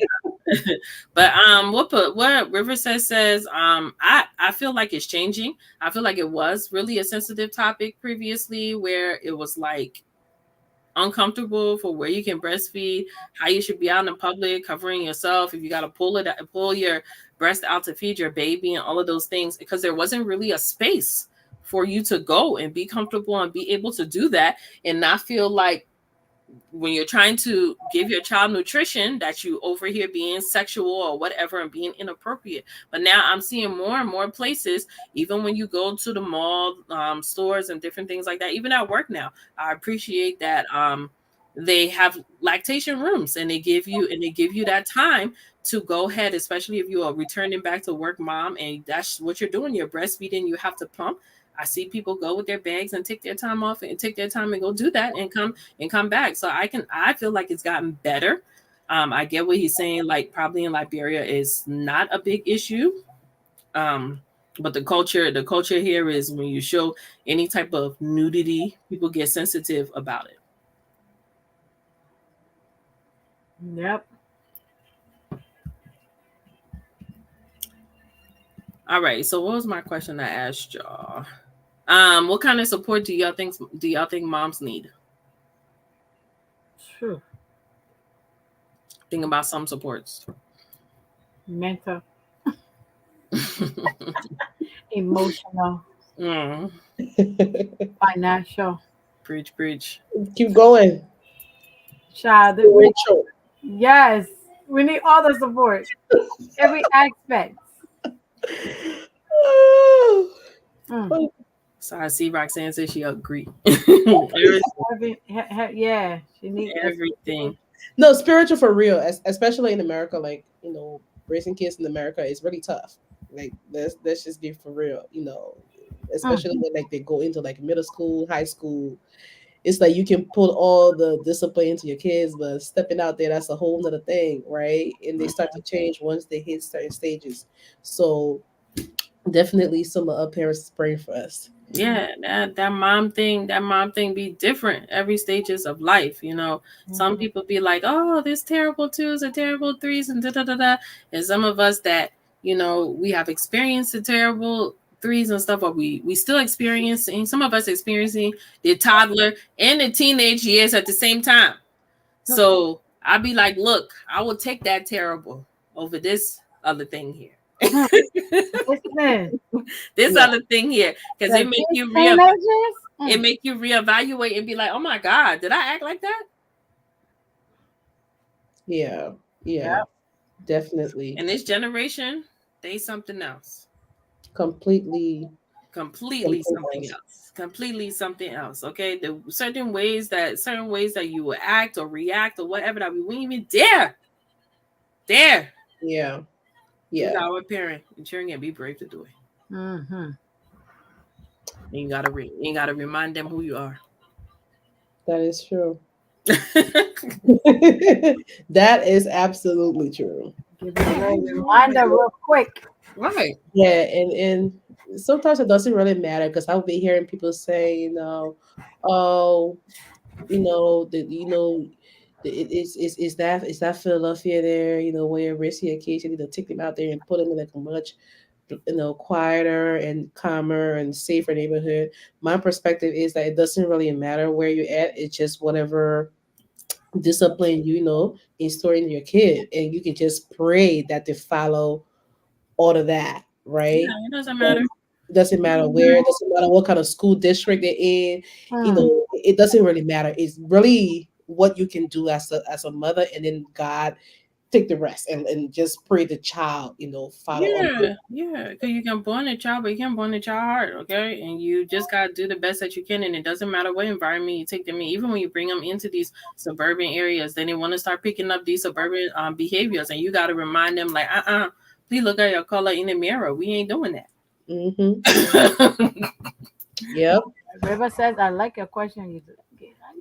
what River says I feel like it's changing. I feel like it was really a sensitive topic previously, where it was like uncomfortable for where you can breastfeed, how you should be out in public covering yourself, if you got to pull your breast out to feed your baby, and all of those things, because there wasn't really a space for you to go and be comfortable and be able to do that and not feel like when you're trying to give your child nutrition that you over here being sexual or whatever and being inappropriate. But now I'm seeing more and more places, even when you go to the mall, stores and different things like that, even at work now, I appreciate that they have lactation rooms, and they give you that time to go ahead, especially if you are returning back to work mom and that's what you're doing, you're breastfeeding, you have to pump. I see people go with their bags and take their time off and take their time and go do that and come back. So I feel like it's gotten better. I get what he's saying, like probably in Liberia is not a big issue. But the culture here is when you show any type of nudity, people get sensitive about it. Yep. All right. So what was my question I asked y'all? What kind of support do y'all think moms need? True. Think about some supports. Mental, emotional, Mm, financial, preach, preach. Keep going. child. Rachel. Yes, we need all the support, every aspect. Mm. So I see Roxanne says she agree. Every- Yeah, she needs that Everything. support. No, spiritual for real, especially in America. Like, raising kids in America is really tough. Like, let's just be for real. Mm. Especially when like they go into like middle school, high school. It's like you can put all the discipline into your kids, but stepping out there, that's a whole nother thing, right? And they start to change once they hit certain stages. So definitely some of our parents is praying for us. Yeah, that mom thing be different every stages of life. Some Mhm. people be like, oh, there's terrible twos and terrible threes and da da da da. And some of us that, we have experienced the terrible threes and stuff, but we still experiencing, some of us experiencing the toddler and the teenage years at the same time. So I'd be like, look, I will take that terrible over this other thing here. Mm. Listen, This Yeah, other thing here, because the teenagers. it Mm. make you reevaluate and be like, oh my God, did I act like that? yeah, yeah, Yep. definitely, And this generation, they something else. completely Completely something something else. else. Completely something else. Okay. The certain ways that you will act or react or whatever that we wouldn't even dare Yeah, with yeah, our parent and children and be brave to do it. Mm-hmm. And you gotta remind them who you are. that is true. That is absolutely true. Give them a little reminder real quick. Right. Yeah, and sometimes it doesn't really matter because I'll be hearing people say, oh, is that Philadelphia there? Where you're risking your kids, you need to take them out there and put them in like a much, quieter and calmer and safer neighborhood. My perspective is that it doesn't really matter where you're at. It's just whatever discipline install in your kid, and you can just pray that they follow all of that, right? Yeah, it doesn't And matter. it doesn't matter where, it doesn't matter what kind of school district they're in, Mm. it doesn't really matter. It's really what you can do as a mother, and then God take the rest, and just pray the child, follow on. Yeah. Because you can born a child, but you can born a child hard, okay? And you just gotta do the best that you can, and it doesn't matter what environment you take them in. Even when you bring them into these suburban areas, then they want to start picking up these suburban behaviors, and you gotta remind them like, please look at your color in the mirror. We ain't doing Mm-hmm. that. Yep. River says, "I like your question. You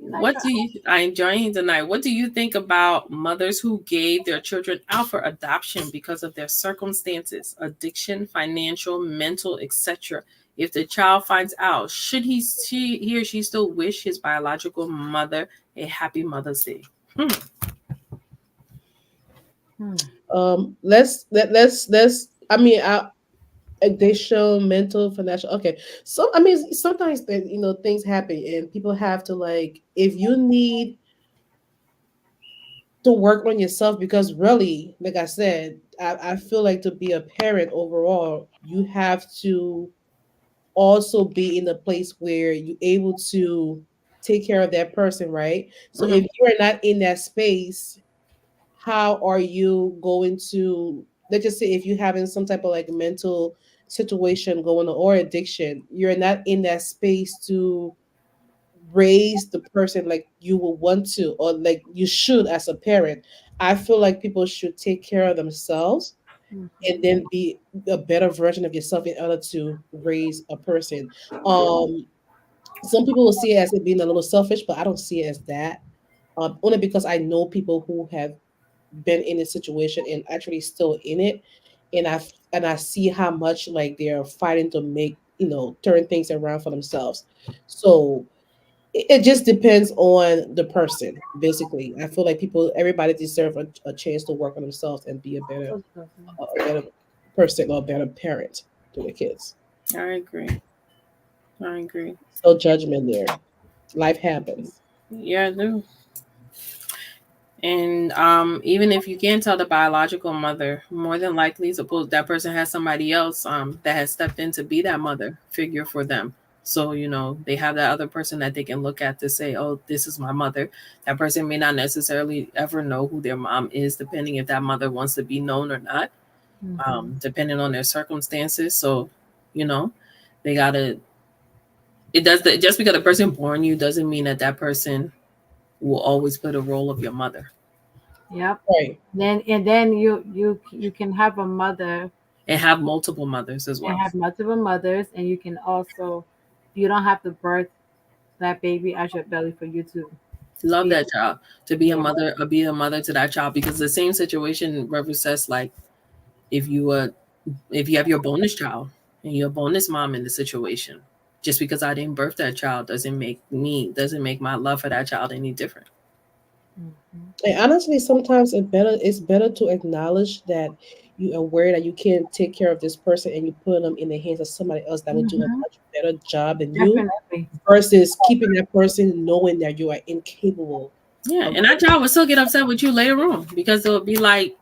like What do you? I enjoying tonight. What do you think about mothers who gave their children out for adoption because of their circumstances, addiction, financial, mental, etc.? If the child finds out, should he or she still wish his biological mother a happy Mother's Day? Hmm. Let's. I mean, additional mental financial. Okay, so I mean, sometimes things happen, and people have to, like, if you need to work on yourself, because really, like I said, I feel like to be a parent overall, you have to also be in a place where you're able to take care of that person, right? So Mhm. if you're not in that space, how are you going to, let's just say, if you're having some type of like mental situation going on or addiction, you're not in that space to raise the person like you will want to, or like you should as a parent. I feel like people should take care of themselves Mhm. and then be a better version of yourself in order to raise a person. um some people will see it as it being a little selfish, but I don't see it as that. Only because I know people who have been in a situation and actually still in it, and I see how much like they're fighting to make, turn things around for themselves. So it just depends on the person. Basically, I feel like everybody deserves a chance to work on themselves and be a better person or a better parent. for your kids. I agree. I agree. No judgment there. Life happens. Yeah, I do. And even if you can't tell the biological mother, more than likely, suppose that person has somebody else that has stepped in to be that mother figure for them. So, they have that other person that they can look at to say, oh, this is my mother. That person may not necessarily ever know who their mom is, depending if that mother wants to be known or not, depending on their circumstances. So, you know, they gotta. Just because the person born you doesn't mean that that person will always play the role of your mother. Yep. Right. Then you can have a mother And have multiple mothers as and well. have multiple mothers, and you can also, you don't have to birth that baby out your belly for you to Love be. that child, to be a Yeah. mother or be a mother to that child, because the same situation represents like if you if you have your bonus child and your bonus mom in the situation, just because I didn't birth that child doesn't make my love for that child any different. Mhm. And honestly, sometimes it's better to acknowledge that you aware that you can't take care of this person and you put them in the hands of somebody else that will do a Mhm. much better job than you, Definitely. versus keeping that person knowing that you are incapable Yeah, of. and that child will still get upset with you later on because they'll be like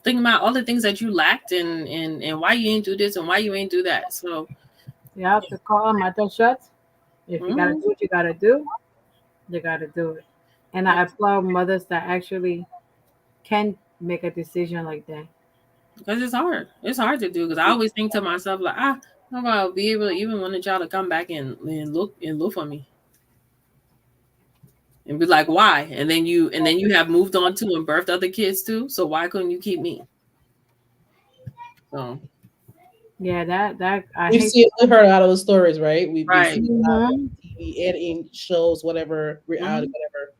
thinking about all the things that you lacked and why you ain't do this and why you ain't do that. So You have to call them at the shots. If you gotta mhm, do what you gotta do, you gotta do it. And yeah, I applaud mothers that actually can make a decision like that. because it's hard. It's hard to do because I always think to myself like how about be able to even want a child to come back and look for me and be like why, and then you have moved on to and birthed other kids too. So why couldn't you keep me? So Yeah, that I We've hate. seen, we heard a lot of those stories, right? We see right. a lot on Mhm. TV and in shows, whatever, reality, Hmm. whatever.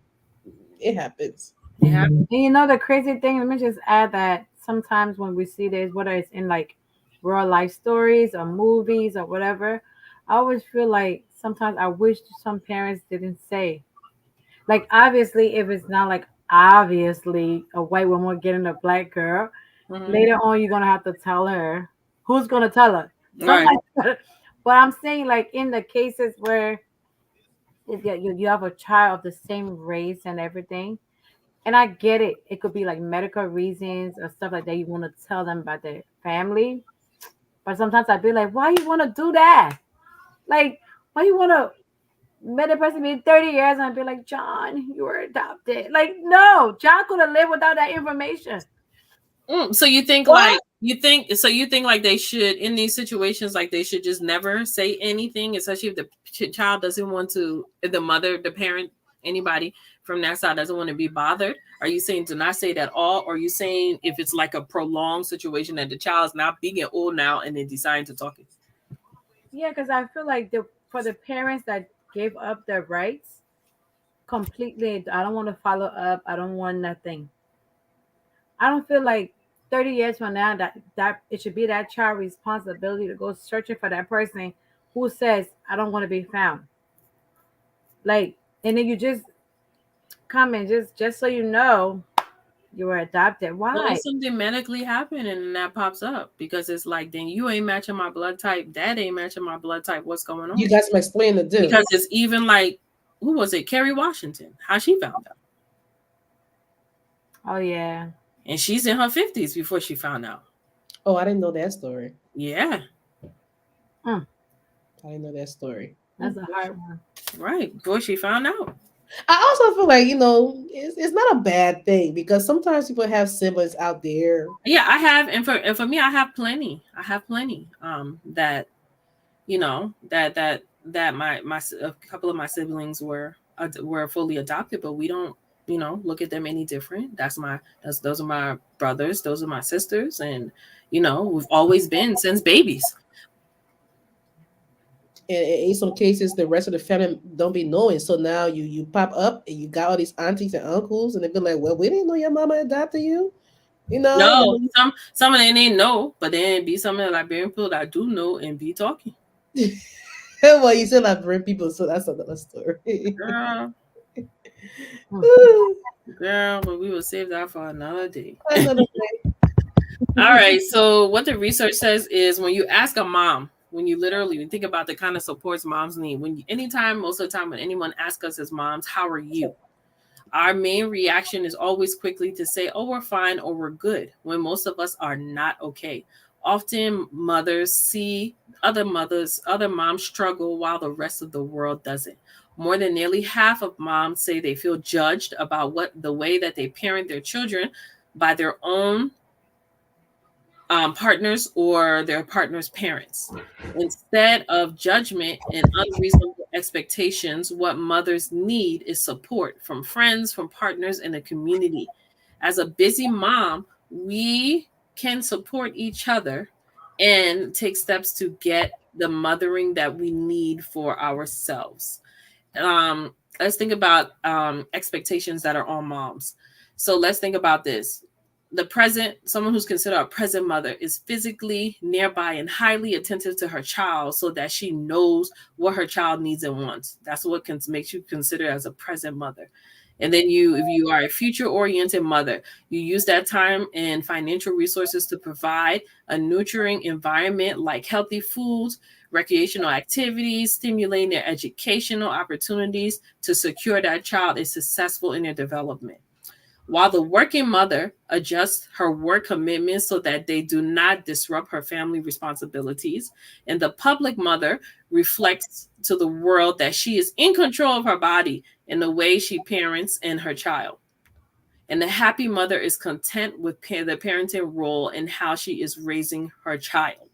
It happens. Yeah. And the crazy thing, let me just add that sometimes when we see this, whether it's in like real life stories or movies or whatever, I always feel like sometimes I wish some parents didn't say. Like, obviously, if it's not like obviously a white woman getting a black girl, Hmm. later on you're gonna have to tell her. Who's gonna tell her? Right. Somebody. But I'm saying, like, in the cases where you have a child of the same race and everything, and I get it. It could be like medical reasons or stuff like that. You want to tell them about their family, but sometimes I'd be like, why you want to do that? Like, why you want to met a person be 30 years and I'd be like, John, you were adopted. Like, no, John could have lived without that information. So What? you think like they should in these situations like they should just never say anything, especially if the child doesn't want to, if the mother, the parent, anybody from that side doesn't want to be bothered. Are you saying to not say it at all, or are you saying if it's like a prolonged situation that the child's not being old now and then deciding to talk? Yeah, because I feel like for the parents that gave up their rights completely, I don't want to follow up. I don't want nothing. I don't feel like 30 years from now that it should be that child responsibility to go searching for that person who says I don't want to be found. Like, and then you just come and just so you know you were adopted. Well, Why? if something medically happened and that pops up because it's like then you ain't matching my blood type, dad ain't matching my blood type, what's going You on? got some explaining to do. Because it's even like who was it? Kerry Washington, how she found out. Oh yeah. And she's in her 50s before she found out. Oh, I didn't know that story. Yeah, Mm, I didn't know that story. that's a hard one. right. Before she found out. I also feel like, it's not a bad thing because sometimes people have siblings out there. Yeah, I have, and for me, I have plenty. I have plenty. That that a couple of my siblings were fully adopted, but we don't look at them any different. Those are my brothers. Those are my sisters, and we've always been since babies. And in some cases, the rest of the family don't be knowing. So now you pop up and you got all these aunties and uncles, and they be like, "Well, we didn't know your mama adopted you," No, And some of them ain't know, but then be some of the Liberian people that do know and be talking. well, you still have bring people, so that's another story. Girl, Mm. girl, but we will save that for another day. Another day. All right. So what the research says is when you ask a mom, when you literally think about the kind of supports moms need, anytime, most of the time when anyone asks us as moms, how are you? Our main reaction is always quickly to say, oh, we're fine or we're good, when most of us are not okay. Often mothers see other moms struggle while the rest of the world doesn't. More than nearly half of moms say they feel judged about the way that they parent their children by their own partners or their partner's parents. Instead of judgment and unreasonable expectations, what mothers need is support from friends, from partners, and the community. As a busy mom, we can support each other and take steps to get the mothering that we need for ourselves. Let's think about expectations that are on moms. So let's think about this. Someone who's considered a present mother is physically nearby and highly attentive to her child so that she knows what her child needs and wants. That's what makes you considered as a present mother. And then if you are a future oriented mother, you use that time and financial resources to provide a nurturing environment like healthy foods, recreational activities, stimulating their educational opportunities to secure that child is successful in their development. While the working mother adjusts her work commitments so that they do not disrupt her family responsibilities, and the public mother reflects to the world that she is in control of her body in the way she parents and her child. And the happy mother is content with the parenting role and how she is raising her child.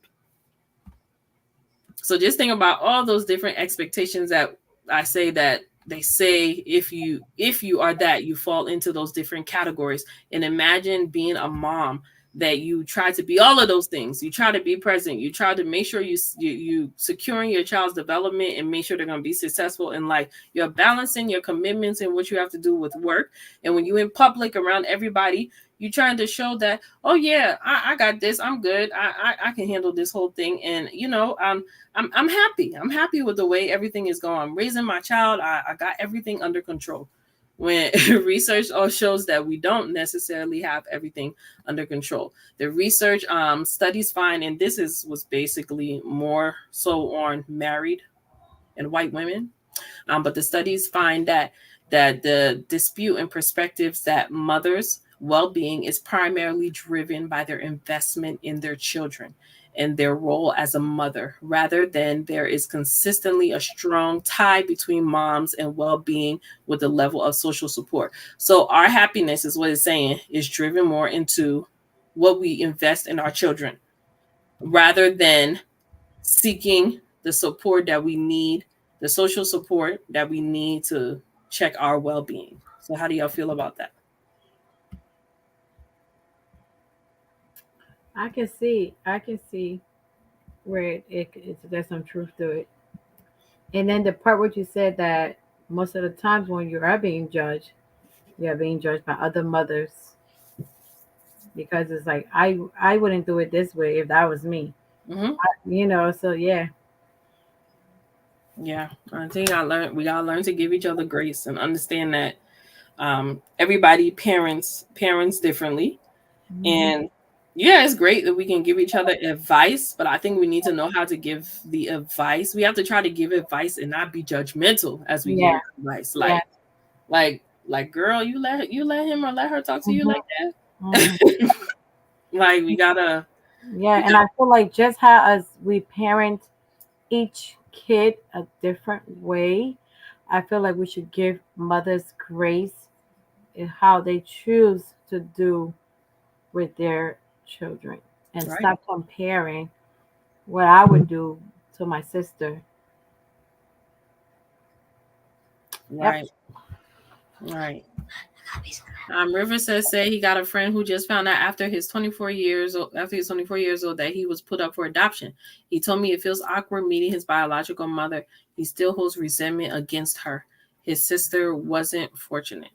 So just think about all those different expectations that I say that they say if you are that, you fall into those different categories. And imagine being a mom that you try to be all of those things. You try to be present. You try to make sure you securing your child's development and make sure they're going to be successful in life. You're balancing your commitments and what you have to do with work. And when you're in public around everybody, you're trying to show that, oh yeah, I got this. I'm good. I can handle this whole thing. And I'm happy. I'm happy with the way everything is going. I'm raising my child. I got everything under control. When research all shows that we don't necessarily have everything under control. The research studies find, and was basically more so on married and white women, but the studies find that the dispute and perspectives that mothers' well-being is primarily driven by their investment in their children and their role as a mother, rather than there is consistently a strong tie between moms and well-being with the level of social support. So our happiness is what it's saying is driven more into what we invest in our children rather than seeking the support that we need, the social support that we need to check our well-being. So how do y'all feel about that? I can see where there's some truth to it. And then the part where you said that most of the times when you are being judged, you are being judged by other mothers because it's like I wouldn't do it this way if that was me. So yeah. Yeah, I think we gotta learn to give each other grace and understand that everybody parents differently. And yeah, it's great that we can give each other advice, but I think we need to know how to give the advice. We have to try to give advice and not be judgmental as we give advice. Like, girl, you let him or let her talk to you like that. Like we gotta. Yeah, and I feel like just how as we parent each kid a different way, I feel like we should give mothers grace in how they choose to do with their children and stop comparing what I would do to my sister. Right. Yep. Right. River says he got a friend who just found out after he's 24 years old that he was put up for adoption. He told me it feels awkward meeting his biological mother. He still holds resentment against her. His sister wasn't fortunate.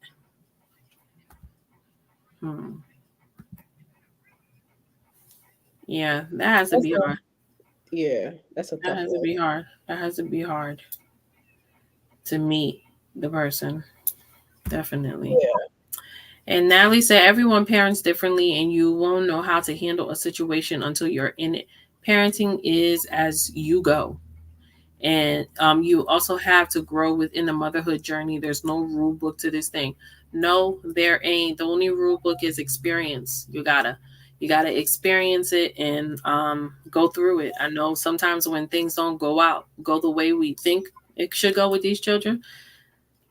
Yeah, that has to be hard. Yeah, that has to be hard. That has to be hard to meet the person. Definitely. Yeah. And Natalie said, everyone parents differently, and you won't know how to handle a situation until you're in it. Parenting is as you go. And you also have to grow within the motherhood journey. There's no rule book to this thing. No, there ain't. The only rule book is experience. You gotta experience it and go through it. I know sometimes when things don't go the way we think it should go with these children,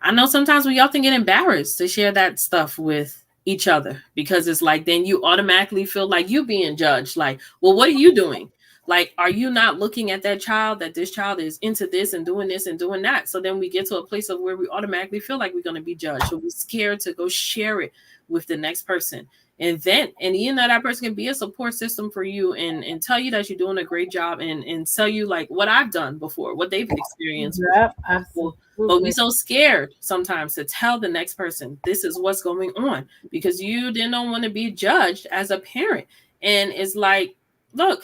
I know sometimes we often get embarrassed to share that stuff with each other because it's like then you automatically feel like you being judged. Like, well, what are you doing? Like, are you not looking at that child, that this child is into this and doing that? So then we get to a place of where we automatically feel like we're going to be judged. So we're scared to go share it with the next person. And you know, that person can be a support system for you and tell you that you're doing a great job and tell you like what I've done before, what they've experienced Yep, before. But absolutely. we're so scared sometimes to tell the next person this is what's going on because you didn't want to be judged as a parent. And it's like, look,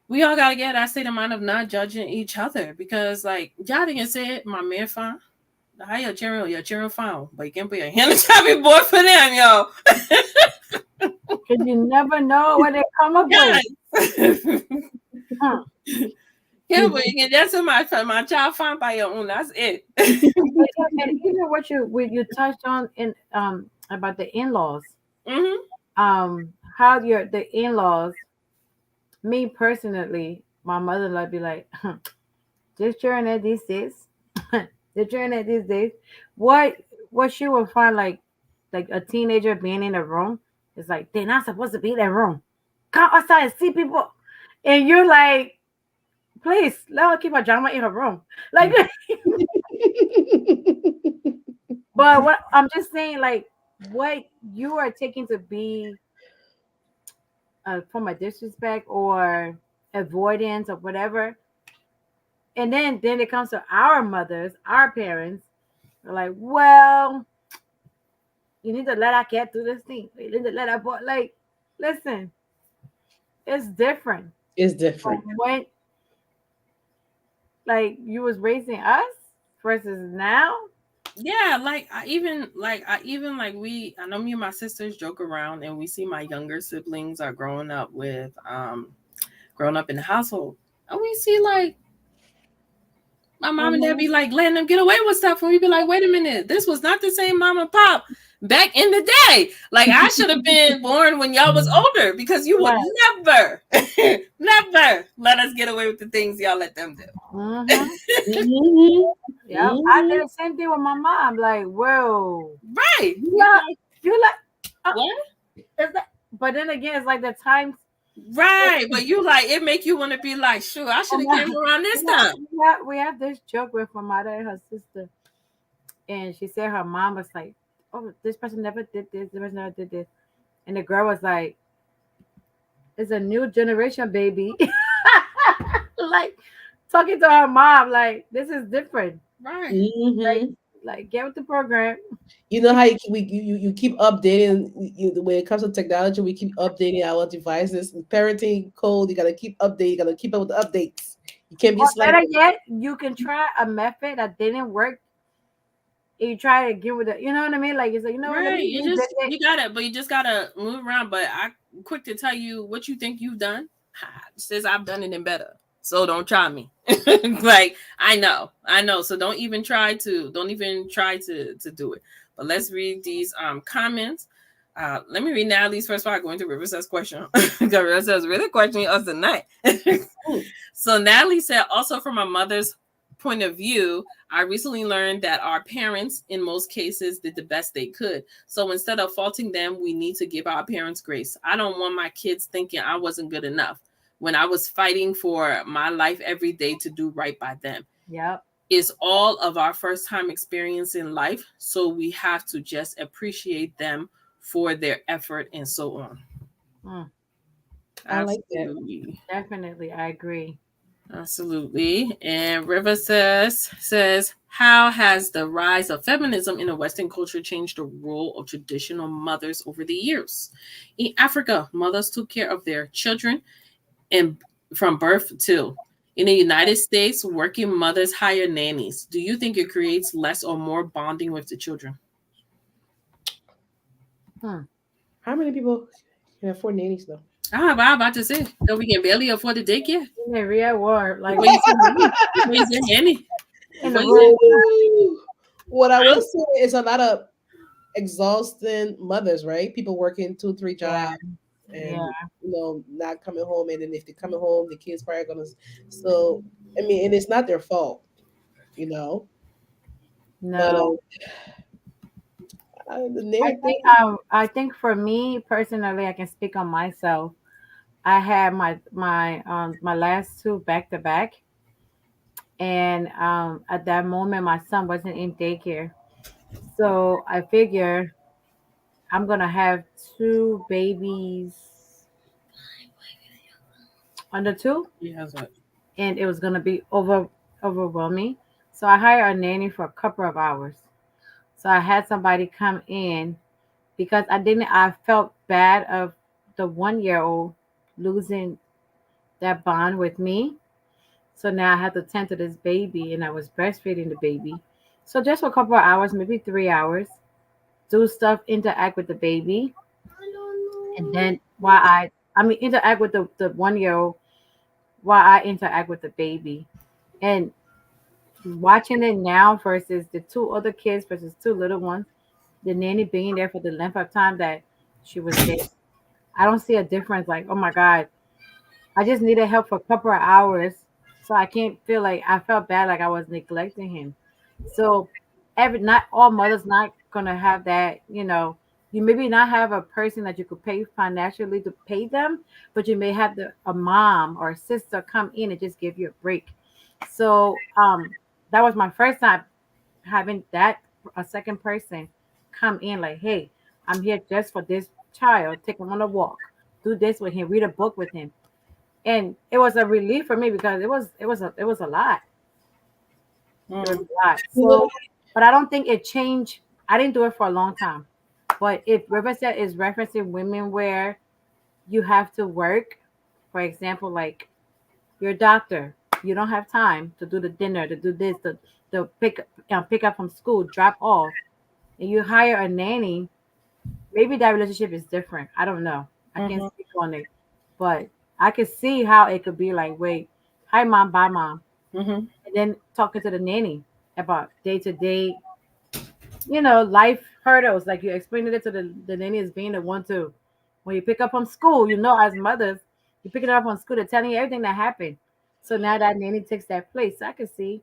we all gotta get that state of mind of not judging each other because like y'all didn't say it, my man fine. How your children fine, but you can't put your hand on top of your boy for them, yo. Because you never know what they come up with. Yes. Huh. Yeah, but you can that's my child fine by your own. That's it. And even what you touched on in about the in-laws, Mm-hmm. how the in-laws, me personally, my mother-in-law be like, just children at these days, the children at these days, what she will find like a teenager being in a room is like they're not supposed to be in that room. Come outside and see people, and you're like, please let her keep her drama in her room, like. But what I'm just saying, like, what you are taking to be a form of disrespect or avoidance or whatever, and then it comes to our mothers, our parents, they're like, well, you need to let our cat do this thing. You need to let our boy, like, listen, it's different It's from different. what like you was raising us versus now. Yeah, I know me and my sisters joke around and we see my younger siblings are growing up in the household. And we see like my mom and dad be like letting them get away with stuff, and we be like, wait a minute, this was not the same mom and pop back in the day. Like I should have been born when y'all was older because you would Yeah. never, never let us get away with the things y'all let them do. Mm-hmm. Mhm. Yeah, I did the same thing with my mom. Like, whoa, Right. yeah, you like, What? is that? But then again, it's like the times. Right. But you like it make you want to be like, sure, I should have came around this time. We have this joke with my mother and her sister, and she said her mom was like, "Oh, this person never did this. This person never did this," and the girl was like, "It's a new generation, baby." Like talking to her mom, like this is different. Right. Like, Mhm. get with the program. You know how you keep updating when it comes to technology. We keep updating our devices. Parenting code. You gotta keep updating. You gotta keep up with the updates. You can't be Or better slacking. yet, you can try a method that didn't work. And you try to get with it. You know what I mean? Like you say, you know what? Let Right. me revisit it. You just gotta move around. But I quick to tell you what you think you've done. Says I've done it and better. So don't try me. Like I know. So don't even try to do it. But let's read these comments. Let me read Natalie's first part going to River's question. Because River says really questioning us tonight. So Natalie said, also from my mother's point of view, I recently learned that our parents, in most cases, did the best they could. So instead of faulting them, we need to give our parents grace. I don't want my kids thinking I wasn't good enough when I was fighting for my life every day to do right by them. Yep. It's all of our first time experience in life. So we have to just appreciate them for their effort and so on. Mm, I like that. Absolutely. definitely, I agree. Absolutely. And River says, how has the rise of feminism in the Western culture changed the role of traditional mothers over the years? In Africa, mothers took care of their children and from birth till. In the United States, working mothers hire nannies. Do you think it creates less or more bonding with the children? Hmm. How many people can afford nannies though? I'm about to say that we can barely afford the daycare. In the real world, like Before you say nanny, before you say nanny, in the before you say real Woo! What I will I'm, say is a lot of exhausting mothers, right? People working 2, 3 yeah, jobs yeah. and not coming home, and then if they're coming home, the kids probably gonna. So I mean, and it's not their fault, you know. But No, the nanny thing, I think for me personally, I can speak on myself. I had my last two back to back, and at that moment my son wasn't in daycare, so I figure I'm gonna have two babies under two, he has what? and it was gonna be overwhelming. So I hired a nanny for a couple of hours. So I had somebody come in because I felt bad of the 1 year old losing that bond with me. So now I had to tend to this baby and I was breastfeeding the baby. So just for a couple of hours, maybe 3 hours, do stuff, interact with the baby. And then interact with the 1 year old while I interact with the baby. And watching it now versus the two other kids versus two little ones, the nanny being there for the length of time that she was there, I don't see a difference. Like, oh my God, I just needed help for a couple of hours. So I can't feel like I felt bad like I was neglecting him. So not all mothers not gonna have that, you maybe not have a person that you could pay financially to pay them, but you may have a mom or a sister come in and just give you a break. So that was my first time having that a second person come in like, hey, I'm here just for this child, take him on a walk, do this with him, read a book with him. And it was a relief for me because it was a lot. It was Mm. a lot. you know, So, but I don't think it changed. I didn't do it for a long time. But if Riverside is referencing women where you have to work, for example, like your doctor, you don't have time to do the dinner, to do this, to pick up from school, drop off, and you hire a nanny, maybe that relationship is different. I don't know. I can't Mm-hmm. speak on it, but I could see how it could be like, wait, hi mom, bye mom, Mm-hmm. and then talking to the nanny about day to day, life hurdles. Like you explained it to the nanny as being the one to, when you pick up from school, as mothers, you pick it up from school, they're telling you everything that happened. So now that nanny takes that place. So I can see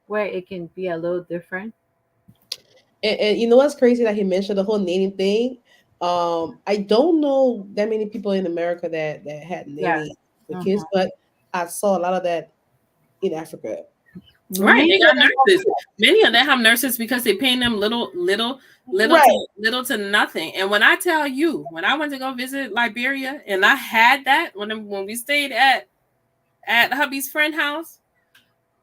where it can be a little different. and you know what's crazy that he mentioned the whole nanny thing. I don't know that many people in America that had Yeah. nanny for Hmm. kids, but I saw a lot of that in Africa. Right, Me they got too. nurses. Many of them have nurses because they're paying them Right. little to nothing. And when I tell you, when I went to go visit Liberia, and I had that when we stayed at hubby's friend house,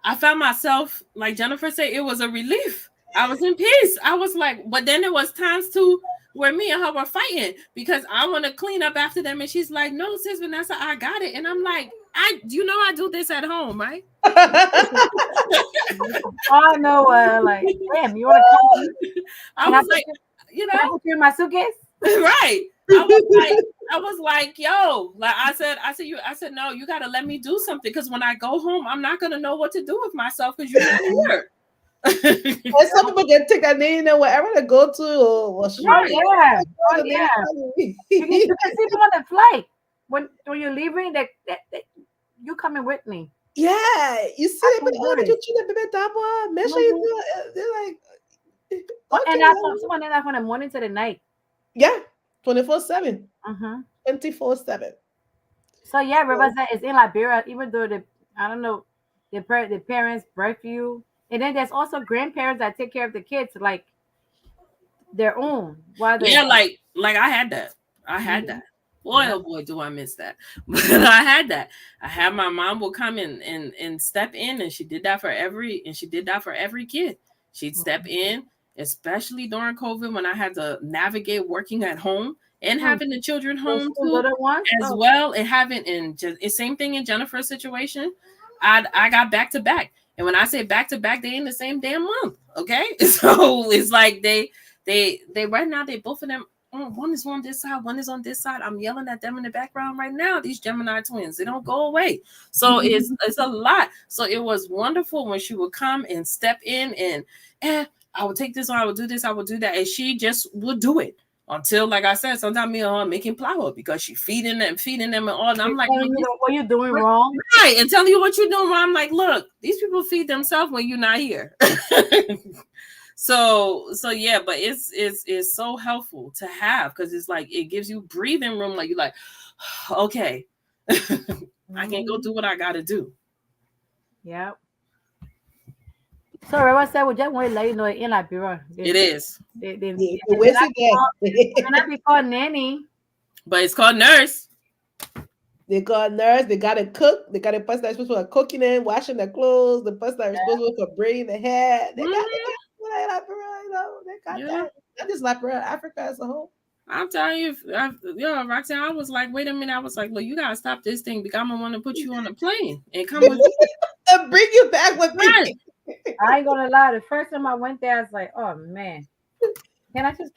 I found myself, like Jennifer said, it was a relief. I was in peace. I was like, but then there was times too where me and her were fighting because I want to clean up after them, and she's like, "No, sis Vanessa, I got it." And I'm like, I do this at home, right? Oh no, like, damn, you want to come? I Can I was put like, you? you Can I know, put you in my suitcase? right. I was like, yo, like I said, no, you gotta let me do something because when I go home, I'm not gonna know what to do with myself because you're not here. And some people can take that name and wherever they go to or Oh shoot. Right. yeah, Oh, oh the nanny yeah. family. You can see them on the flight when you're leaving. That you coming with me. Yeah, you see I them, can oh, do did this. you cheat the baby tapa? Make sure you Mhm. do it. They're like, And okay, that's someone that from the morning to the night. yeah, 24/7, Mm-hmm. 24/7. So yeah, Riverside is in Liberia, even though I don't know, the parents birth you, and then there's also grandparents that take care of the kids like their own while they're Yeah, gone. like I had that. I had Mm-hmm. that. Boy, Yeah. oh boy, do I miss that. But I had that. I had my mom will come in and step in, and she did that for every kid. She'd step in, especially during COVID when I had to navigate working at home and Mm. having the children Those home two too, little ones. as Oh, well, and having and just the same thing in Jennifer's situation. I got back to back. And when I say back to back, they in the same damn month. Okay. So it's like they right now they both of them one is on this side, one is on this side. I'm yelling at them in the background right now. These Gemini twins, they don't go away. So it's a lot. So it was wonderful when she would come and step in and I would take this on, I would do this, I would do that, and she just would do it. Until, like I said, sometimes me and her making flour because she feeding them and all. And I'm like, what you doing wrong? Right, and telling you what you're doing wrong. I'm like, look, these people feed themselves when you're not here. So yeah, but it's so helpful to have because it's like it gives you breathing room. Like you're like, okay, I can go do what I gotta do. Yep. So I said, we just want to let you know in Liberia. It is. They They be called nanny. But it's called nurse. They call nurse. They gotta cook. They got a person that's responsible for cooking and washing the clothes. The person that's responsible for braiding the hair. They got that. Not just Liberia, Africa as a whole. I'm telling you, Roxanne, I was like, wait a minute. I was like, look, you gotta stop this thing because I'm gonna want to put you on a plane and come with me and bring you back with me. Right. I ain't gonna lie. The first time I went there, I was like, "Oh man, can I just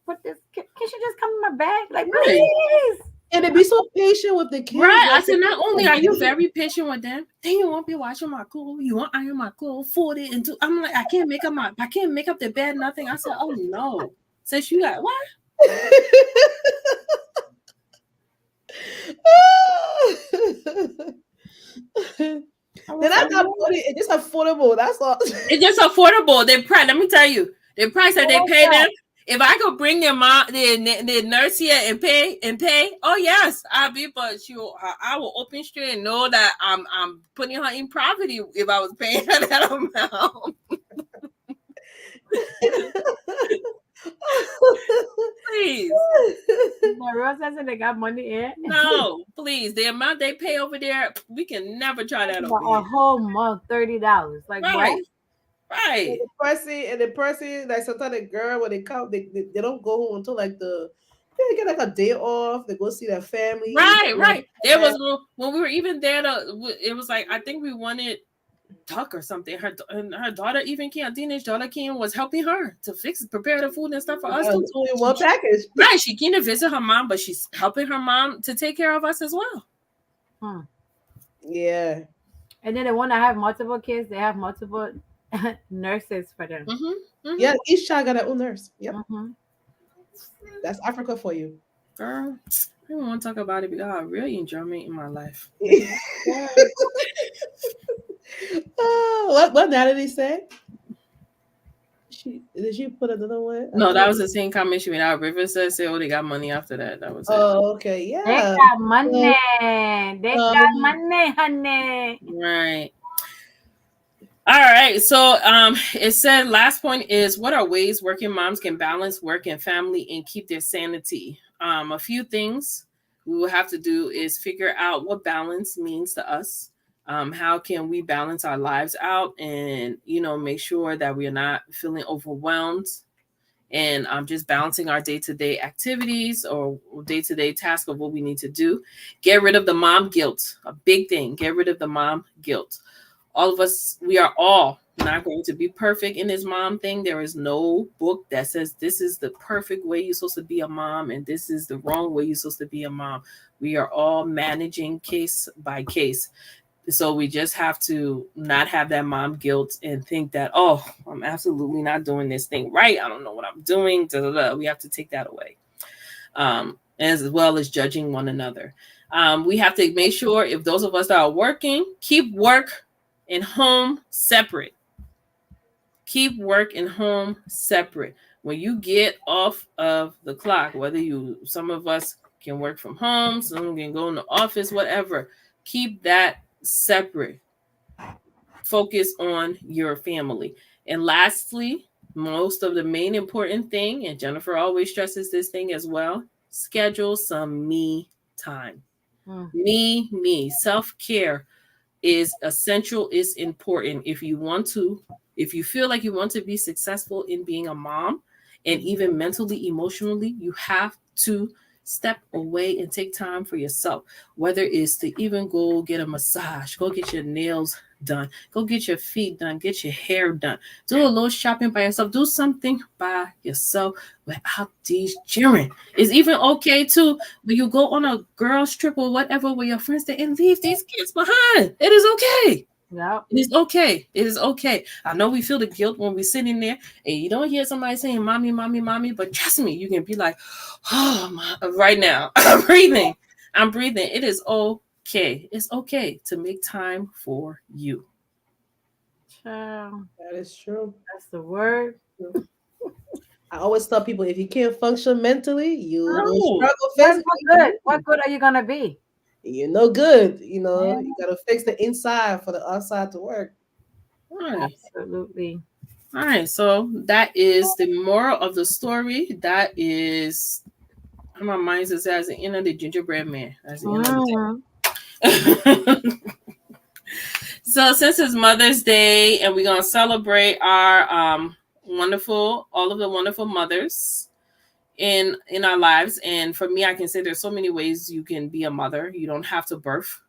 put this? Can she just come in my bag? Like, please." And they be so patient with the kids. Right. I said, not only are you very patient with them, then you won't be washing my clothes. You won't iron my clothes, fold it into. I'm like, I can't make up the bed. Nothing. I said, oh no. Says you got what? Then I got it's just affordable. That's all. It's just affordable. They price. Let me tell you, the price that they pay them. If I could bring their mom, the nurse here and pay. Oh yes, I'll be. But I will open straight and know that I'm putting her in poverty if I was paying her that amount. Please. Rosa said they got money in. No, please. The amount they pay over there, we can never try that over here. A whole month, $30. Like right. What? Right. And the person, like sometimes the girl when they come, they don't go home until like they get like a day off. They go see their family. Right. There was when we were even there. It was like I think we wanted duck or something. Her daughter even came. Teenage daughter came was helping her to prepare the food and stuff for us. One package. Right. She came to visit her mom, but she's helping her mom to take care of us as well. Yeah. And then the one that have multiple kids, they have multiple nurses for them. Yeah, each child got their own nurse. Yep. That's Africa for you. Girl, I don't want to talk about it because I really enjoy me in my life. What Natalie said? Did she put another one? No, that was the same comment she made out. River said, they got money after that. That was it. Okay, yeah. They got money. They got money, honey. Right. All right. So it said last point is what are ways working moms can balance work and family and keep their sanity? A few things we will have to do is figure out what balance means to us. How can we balance our lives out and, make sure that we are not feeling overwhelmed and just balancing our day-to-day activities or day-to-day tasks of what we need to do. Get rid of the mom guilt, a big thing. Get rid of the mom guilt. All of us, we are all not going to be perfect in this mom thing. There is no book that says this is the perfect way you're supposed to be a mom and this is the wrong way you're supposed to be a mom. We are all managing case by case. So we just have to not have that mom guilt and think that, oh, I'm absolutely not doing this thing right. I don't know what I'm doing. We have to take that away. As well as judging one another. We have to make sure if those of us that are working, keep work and home separate. Keep work and home separate. When you get off of the clock, some of us can work from home, some can go in the office, whatever. Keep that separate. Focus on your family. And lastly, most of the main important thing, and Jennifer always stresses this thing as well, schedule some me time. Me. Self-care is essential, is important. If you feel like you want to be successful in being a mom and even mentally, emotionally, you have to step away and take time for yourself, whether it's to even go get a massage, go get your nails done. Go get your feet done. Get your hair done. Do a little shopping by yourself. Do something by yourself without these children. It's even okay too when you go on a girls trip or whatever with your friends and leave these kids behind. It is okay. Yep. It is okay. It is okay. I know we feel the guilt when we're sitting there and you don't hear somebody saying, "Mommy, mommy, mommy," but trust me, you can be like, "Oh, right now, I'm breathing. I'm breathing." It is okay. It's okay to make time for you. Child, That is true. that's the word. I always tell people if you can't function mentally, you will No. struggle What's no good? physically. What good are you gonna be? You're no good. You know, Yeah, you gotta fix the inside for the outside to work. All right. absolutely. All right. So that is the moral of the story. That is, my mind says, as the end of the gingerbread man. That's the end of Mhm. the day. So since it's Mother's Day and we're gonna celebrate our wonderful, all of the wonderful mothers in our lives. And for me, I can say there's so many ways you can be a mother. You don't have to birth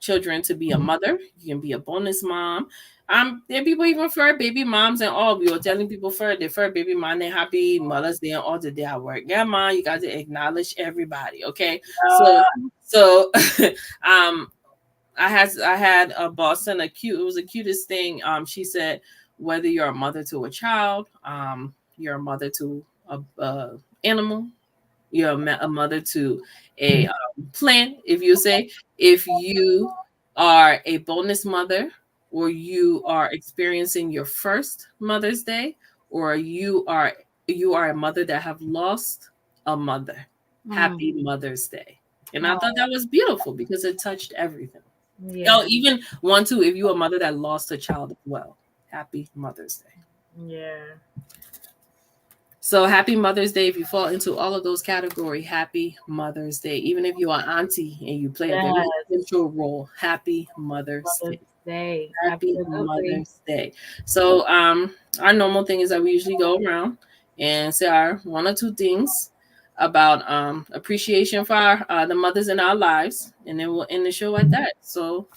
children to be a mother. You can be a bonus mom. There are people even for baby moms and all. We were telling people for the for baby mom and happy Mother's Day and all the day at work. Yeah, mom, you got to acknowledge everybody. Okay, so um I had a boss and it was the cutest thing. She said, whether you're a mother to a child, you're a mother to a animal, you're a mother to a plant. If you say, if you are a bonus mother, or you are experiencing your first Mother's Day, or you are a mother that have lost a mother, Mm. happy Mother's Day. And I thought Oh, that was beautiful because it touched everything. yeah, Oh, even one too, if you're a mother that lost a child as well. Happy Mother's Day. yeah. So happy Mother's Day if you fall into all of those categories. Happy Mother's Day. Even if you are auntie and you play a very Yes. essential role. Happy Mother's Day. Mother's Day. Happy Absolutely. Mother's Day. So our normal thing is that we usually go around and say our one or two things about appreciation for the mothers in our lives, and then we'll end the show at that. So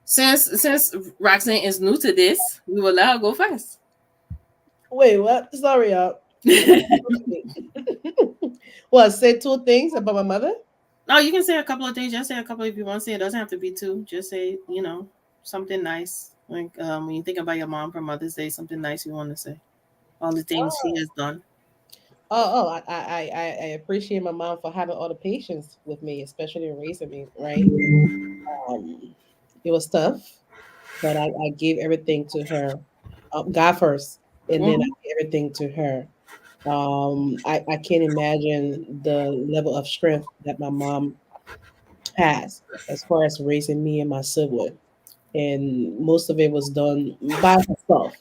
since Roxanne is new to this, we will let her go first. Wait, what? Sorry, y'all. Well, say two things about my mother. Oh, you can say a couple of things. Just say a couple if you want to say. It doesn't have to be two. Just say, something nice. Like when you think about your mom for Mother's Day, something nice you want to say. All the things she has done. I appreciate my mom for having all the patience with me, especially in raising me. Right. Um, it was tough, but I gave everything to her. God first, and then I Hmm. gave everything to her. I can't imagine the level of strength that my mom has as far as raising me and my sibling. And most of it was done by herself.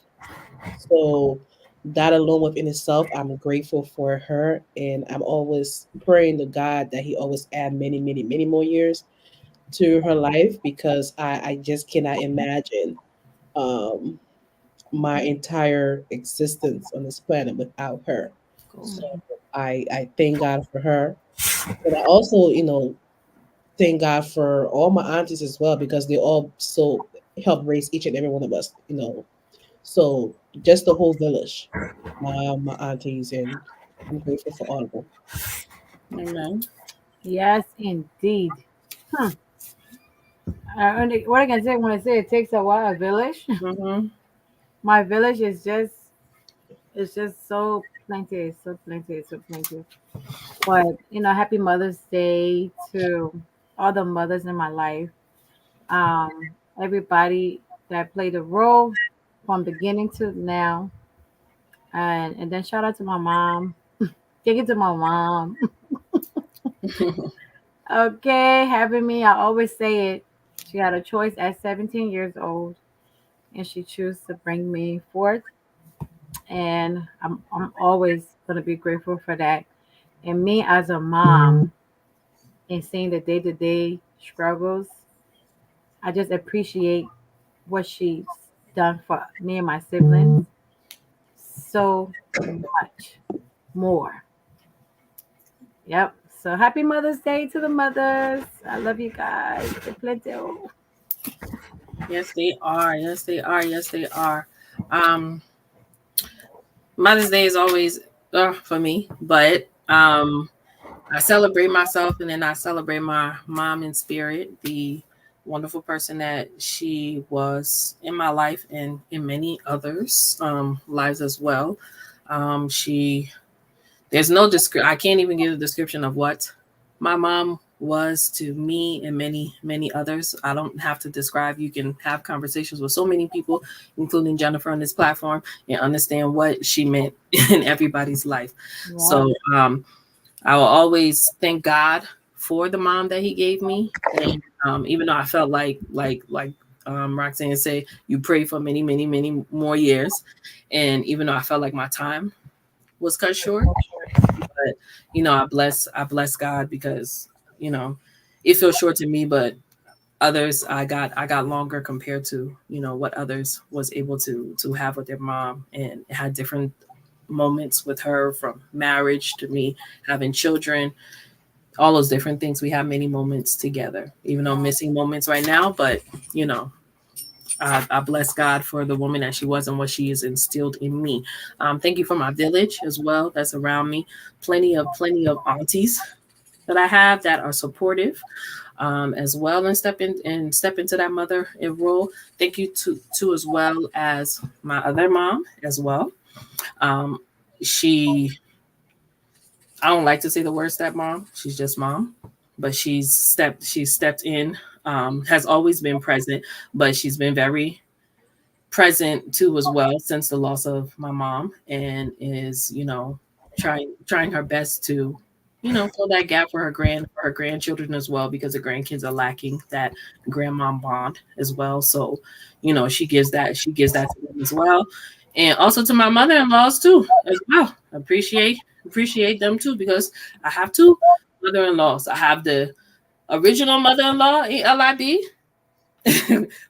So that alone within itself, I'm grateful for her, and I'm always praying to God that He always add many, many, many more years to her life because I just cannot imagine um, my entire existence on this planet without her. So Cool. I thank God for her, but I also thank God for all my aunties as well because they all so help raise each and every one of us. So just the whole village, my aunties, and I'm grateful for all of them. Amen. Yes, indeed. Hmm. What I can say when I say it takes a while, a village. Mm-hmm. My village is just it's just so plenty, it's so plenty, it's so plenty. But happy Mother's Day to all the mothers in my life. Everybody that played a role from beginning to now, and then shout out to my mom. Take it to my mom. Okay, having me. I always say it. She had a choice at 17 years old, and she chose to bring me forth. And I'm always gonna be grateful for that. And me as a mom, and seeing the day to day struggles, I just appreciate what she's done for me and my siblings so much more. Yep. So happy Mother's Day to the mothers. I love you guys. Te planteo. Yes, they are. Yes, they are. Yes, they are. Um, Mother's Day is always for me, but I celebrate myself and then I celebrate my mom in spirit, the wonderful person that she was in my life and in many others' lives as well. She There's no I can't even give a description of what my mom was to me and many, many others. I don't have to describe. You can have conversations with so many people, including Jennifer on this platform, and understand what she meant in everybody's life. Yeah. So I will always thank God for the mom that He gave me, and even though I felt like Roxanne said, you pray for many, many, many more years, and even though I felt like my time was cut short, but I bless God because you know it feels short to me, but others I got longer compared to what others was able to have with their mom, and had different moments with her, from marriage to me having children, all those different things. We have many moments together, even though I'm missing moments right now, but you know I bless God for the woman that she was and what she has instilled in me. Thank you for my village as well that's around me. Plenty of aunties that I have that are supportive as well, and step into that mother role. Thank you to as well as my other mom as well. Um, she I don't like to say the word stepmom. She's just mom, but she's stepped in. Has always been present, but she's been very present too as well since the loss of my mom, and is trying her best to fill that gap for her grandchildren as well, because the grandkids are lacking that grandmom bond as well. So she gives that to them as well, and also to my mother-in-laws too as well. Appreciate them too, because I have two mother-in-laws. I have the original mother-in-law, LIB,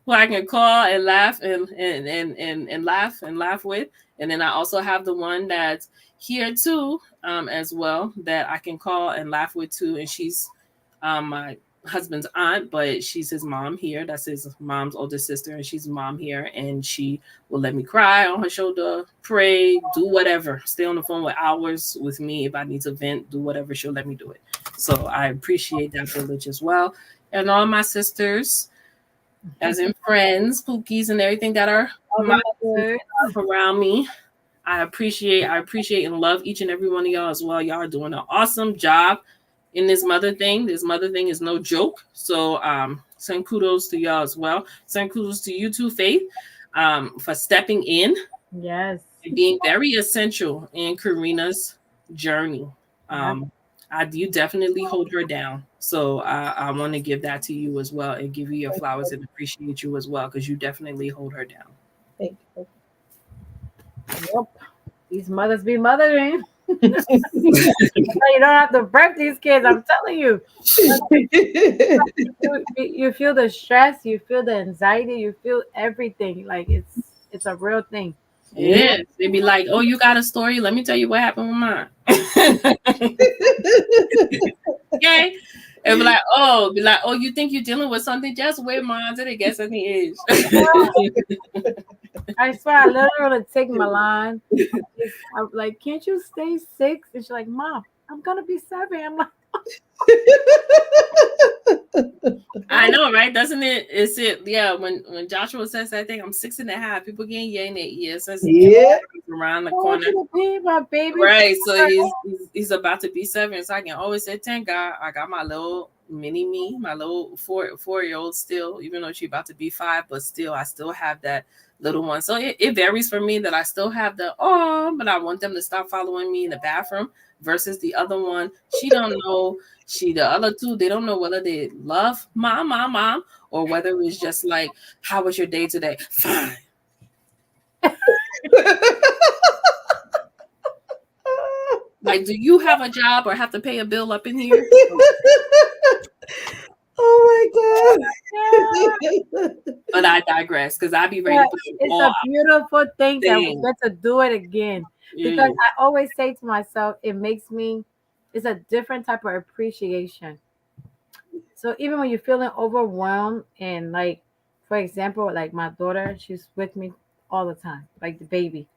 who I can call and laugh and laugh with. And then I also have the one that's here too, as well, that I can call and laugh with too. And she's my husband's aunt, but she's his mom here. That's his mom's older sister, and she's mom here. And she will let me cry on her shoulder, pray, do whatever, stay on the phone with hours with me if I need to vent, do whatever. She'll let me do it. So I appreciate that village as well. And all my sisters, as in friends, Pookies, and everything that are All the mothers. around me. I appreciate and love each and every one of y'all as well. Y'all are doing an awesome job in this mother thing. This mother thing is no joke. So send kudos to y'all as well. Send kudos to you too, Faith, for stepping in Yes. and being very essential in Karina's journey. Yeah. You definitely hold her down. So I want to give that to you as well, and give you your flowers and appreciate you as well, because you definitely hold her down. Thank you. Yep. These mothers be mothering. You don't have to prep these kids. I'm telling you. You feel the stress. You feel the anxiety. You feel everything. Like it's a real thing. Yeah, they be like, "Oh, you got a story? Let me tell you what happened with mine." Okay, and be like, "Oh, you think you're dealing with something? Just wait mine till it gets on the edge." I swear, I literally want to take Milan. I'm like, can't you stay 6? And she's like, Mom, I'm gonna be 7. I'm like, I know, right? Doesn't it? Is it? Yeah. When Joshua says that thing, I'm 6.5. People getting yay in their ears. Says Yeah. around the I want corner. you to be my baby. Right. So he's about to be 7. So I can always say, thank God I got my little mini me, my little 4-year old still, even though she's about to be 5, but still I still have that little one. So it varies for me that I still have but I want them to stop following me in the bathroom, versus the other one. She don't know. The other two, they don't know whether they love mom, or whether it's just like, how was your day today? Fine. Like, do you have a job or have to pay a bill up in here? Oh my Yeah. god. But I digress, because I be ready But to put it's all a out beautiful thing that we things. get to do it again. Yeah. Because I always say to myself, it's a different type of appreciation. So even when you're feeling overwhelmed and like for example, like my daughter, she's with me all the time, like the baby.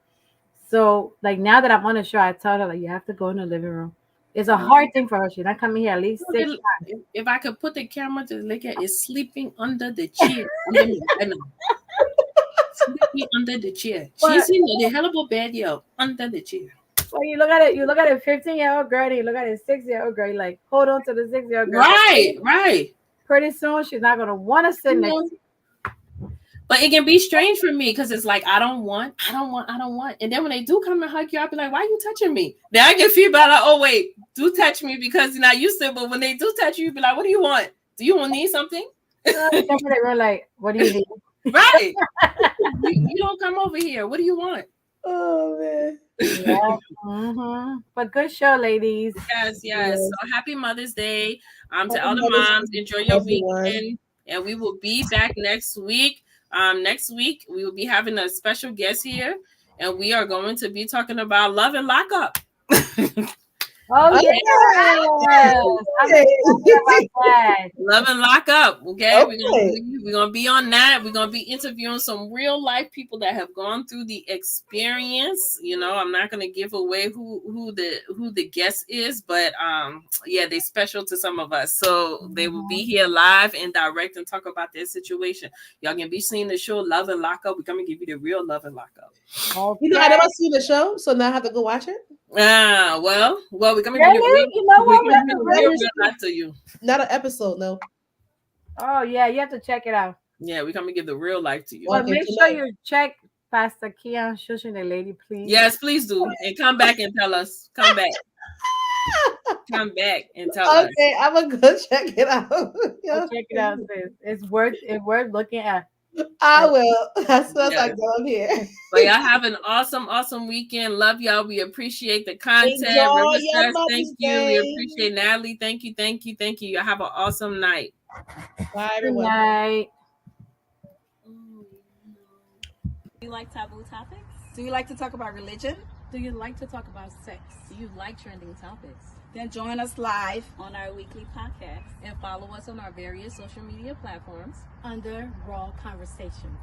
So like now that I'm on the show, I tell her like you have to go in the living room. It's a hard thing for her. She's not coming here at least Look 6 times. if I could put the camera to look at, is sleeping under the chair. Under me right now. Sleeping under the chair. She's in the hell of a bed, yo. Under the chair. Well, you look at it. You look at a 15-year-old girl, and you look at a 6-year-old girl. You like hold on to the 6-year-old girl. Right, right. Pretty soon, she's not gonna want to sit next to you. But it can be strange for me because it's like I don't want. And then when they do come and hug you, I'll be like, why are you touching me? Then I get feel bad like, oh wait, do touch me because you're not used to it. But when they do touch you, you be like, what do you want? Do you need something? We're like, what do you need? Right. you don't come over here. What do you want? Oh man. Yeah. Mm-hmm. But good show, ladies. Yes. So happy Mother's Day. To all the moms. Enjoy your weekend. And we will be back next week. Next week, we will be having a special guest here. And we are going to be talking about love and lockup. Oh, yeah. Love and lock up. Okay. We're gonna be on that. We're gonna be interviewing some real life people that have gone through the experience. You know, I'm not gonna give away who the guest is, but yeah, they special to some of us. So they will be here live and direct and talk about their situation. Y'all can be seeing the show Love and Lock Up. We're gonna give you the real Love and Lock Up. Okay. You know, I never seen the show, so now I have to go watch it. Well, we're gonna Really? give the real life to you. Not an episode, no. Oh yeah, you have to check it out. Yeah, we're gonna give the real life to you. But make sure you check Pastor Keon Shushin, the lady, please. Yes, please do. And come back and tell us. Come back. Come back and tell us. Okay, I'm gonna go check it out. Go check it out, sis. It's worth looking at. I will. As soon as I go up here. But y'all have an awesome weekend. Love y'all. We appreciate the content. River Stress, thank you. We appreciate Natalie. Thank you. Y'all have an awesome night. Bye, everyone. Good night. Do you like taboo topics? Do you like to talk about religion? Do you like to talk about sex? Do you like trending topics? Then join us live On our weekly podcast. And follow us on our various social media platforms. under Raw Conversations.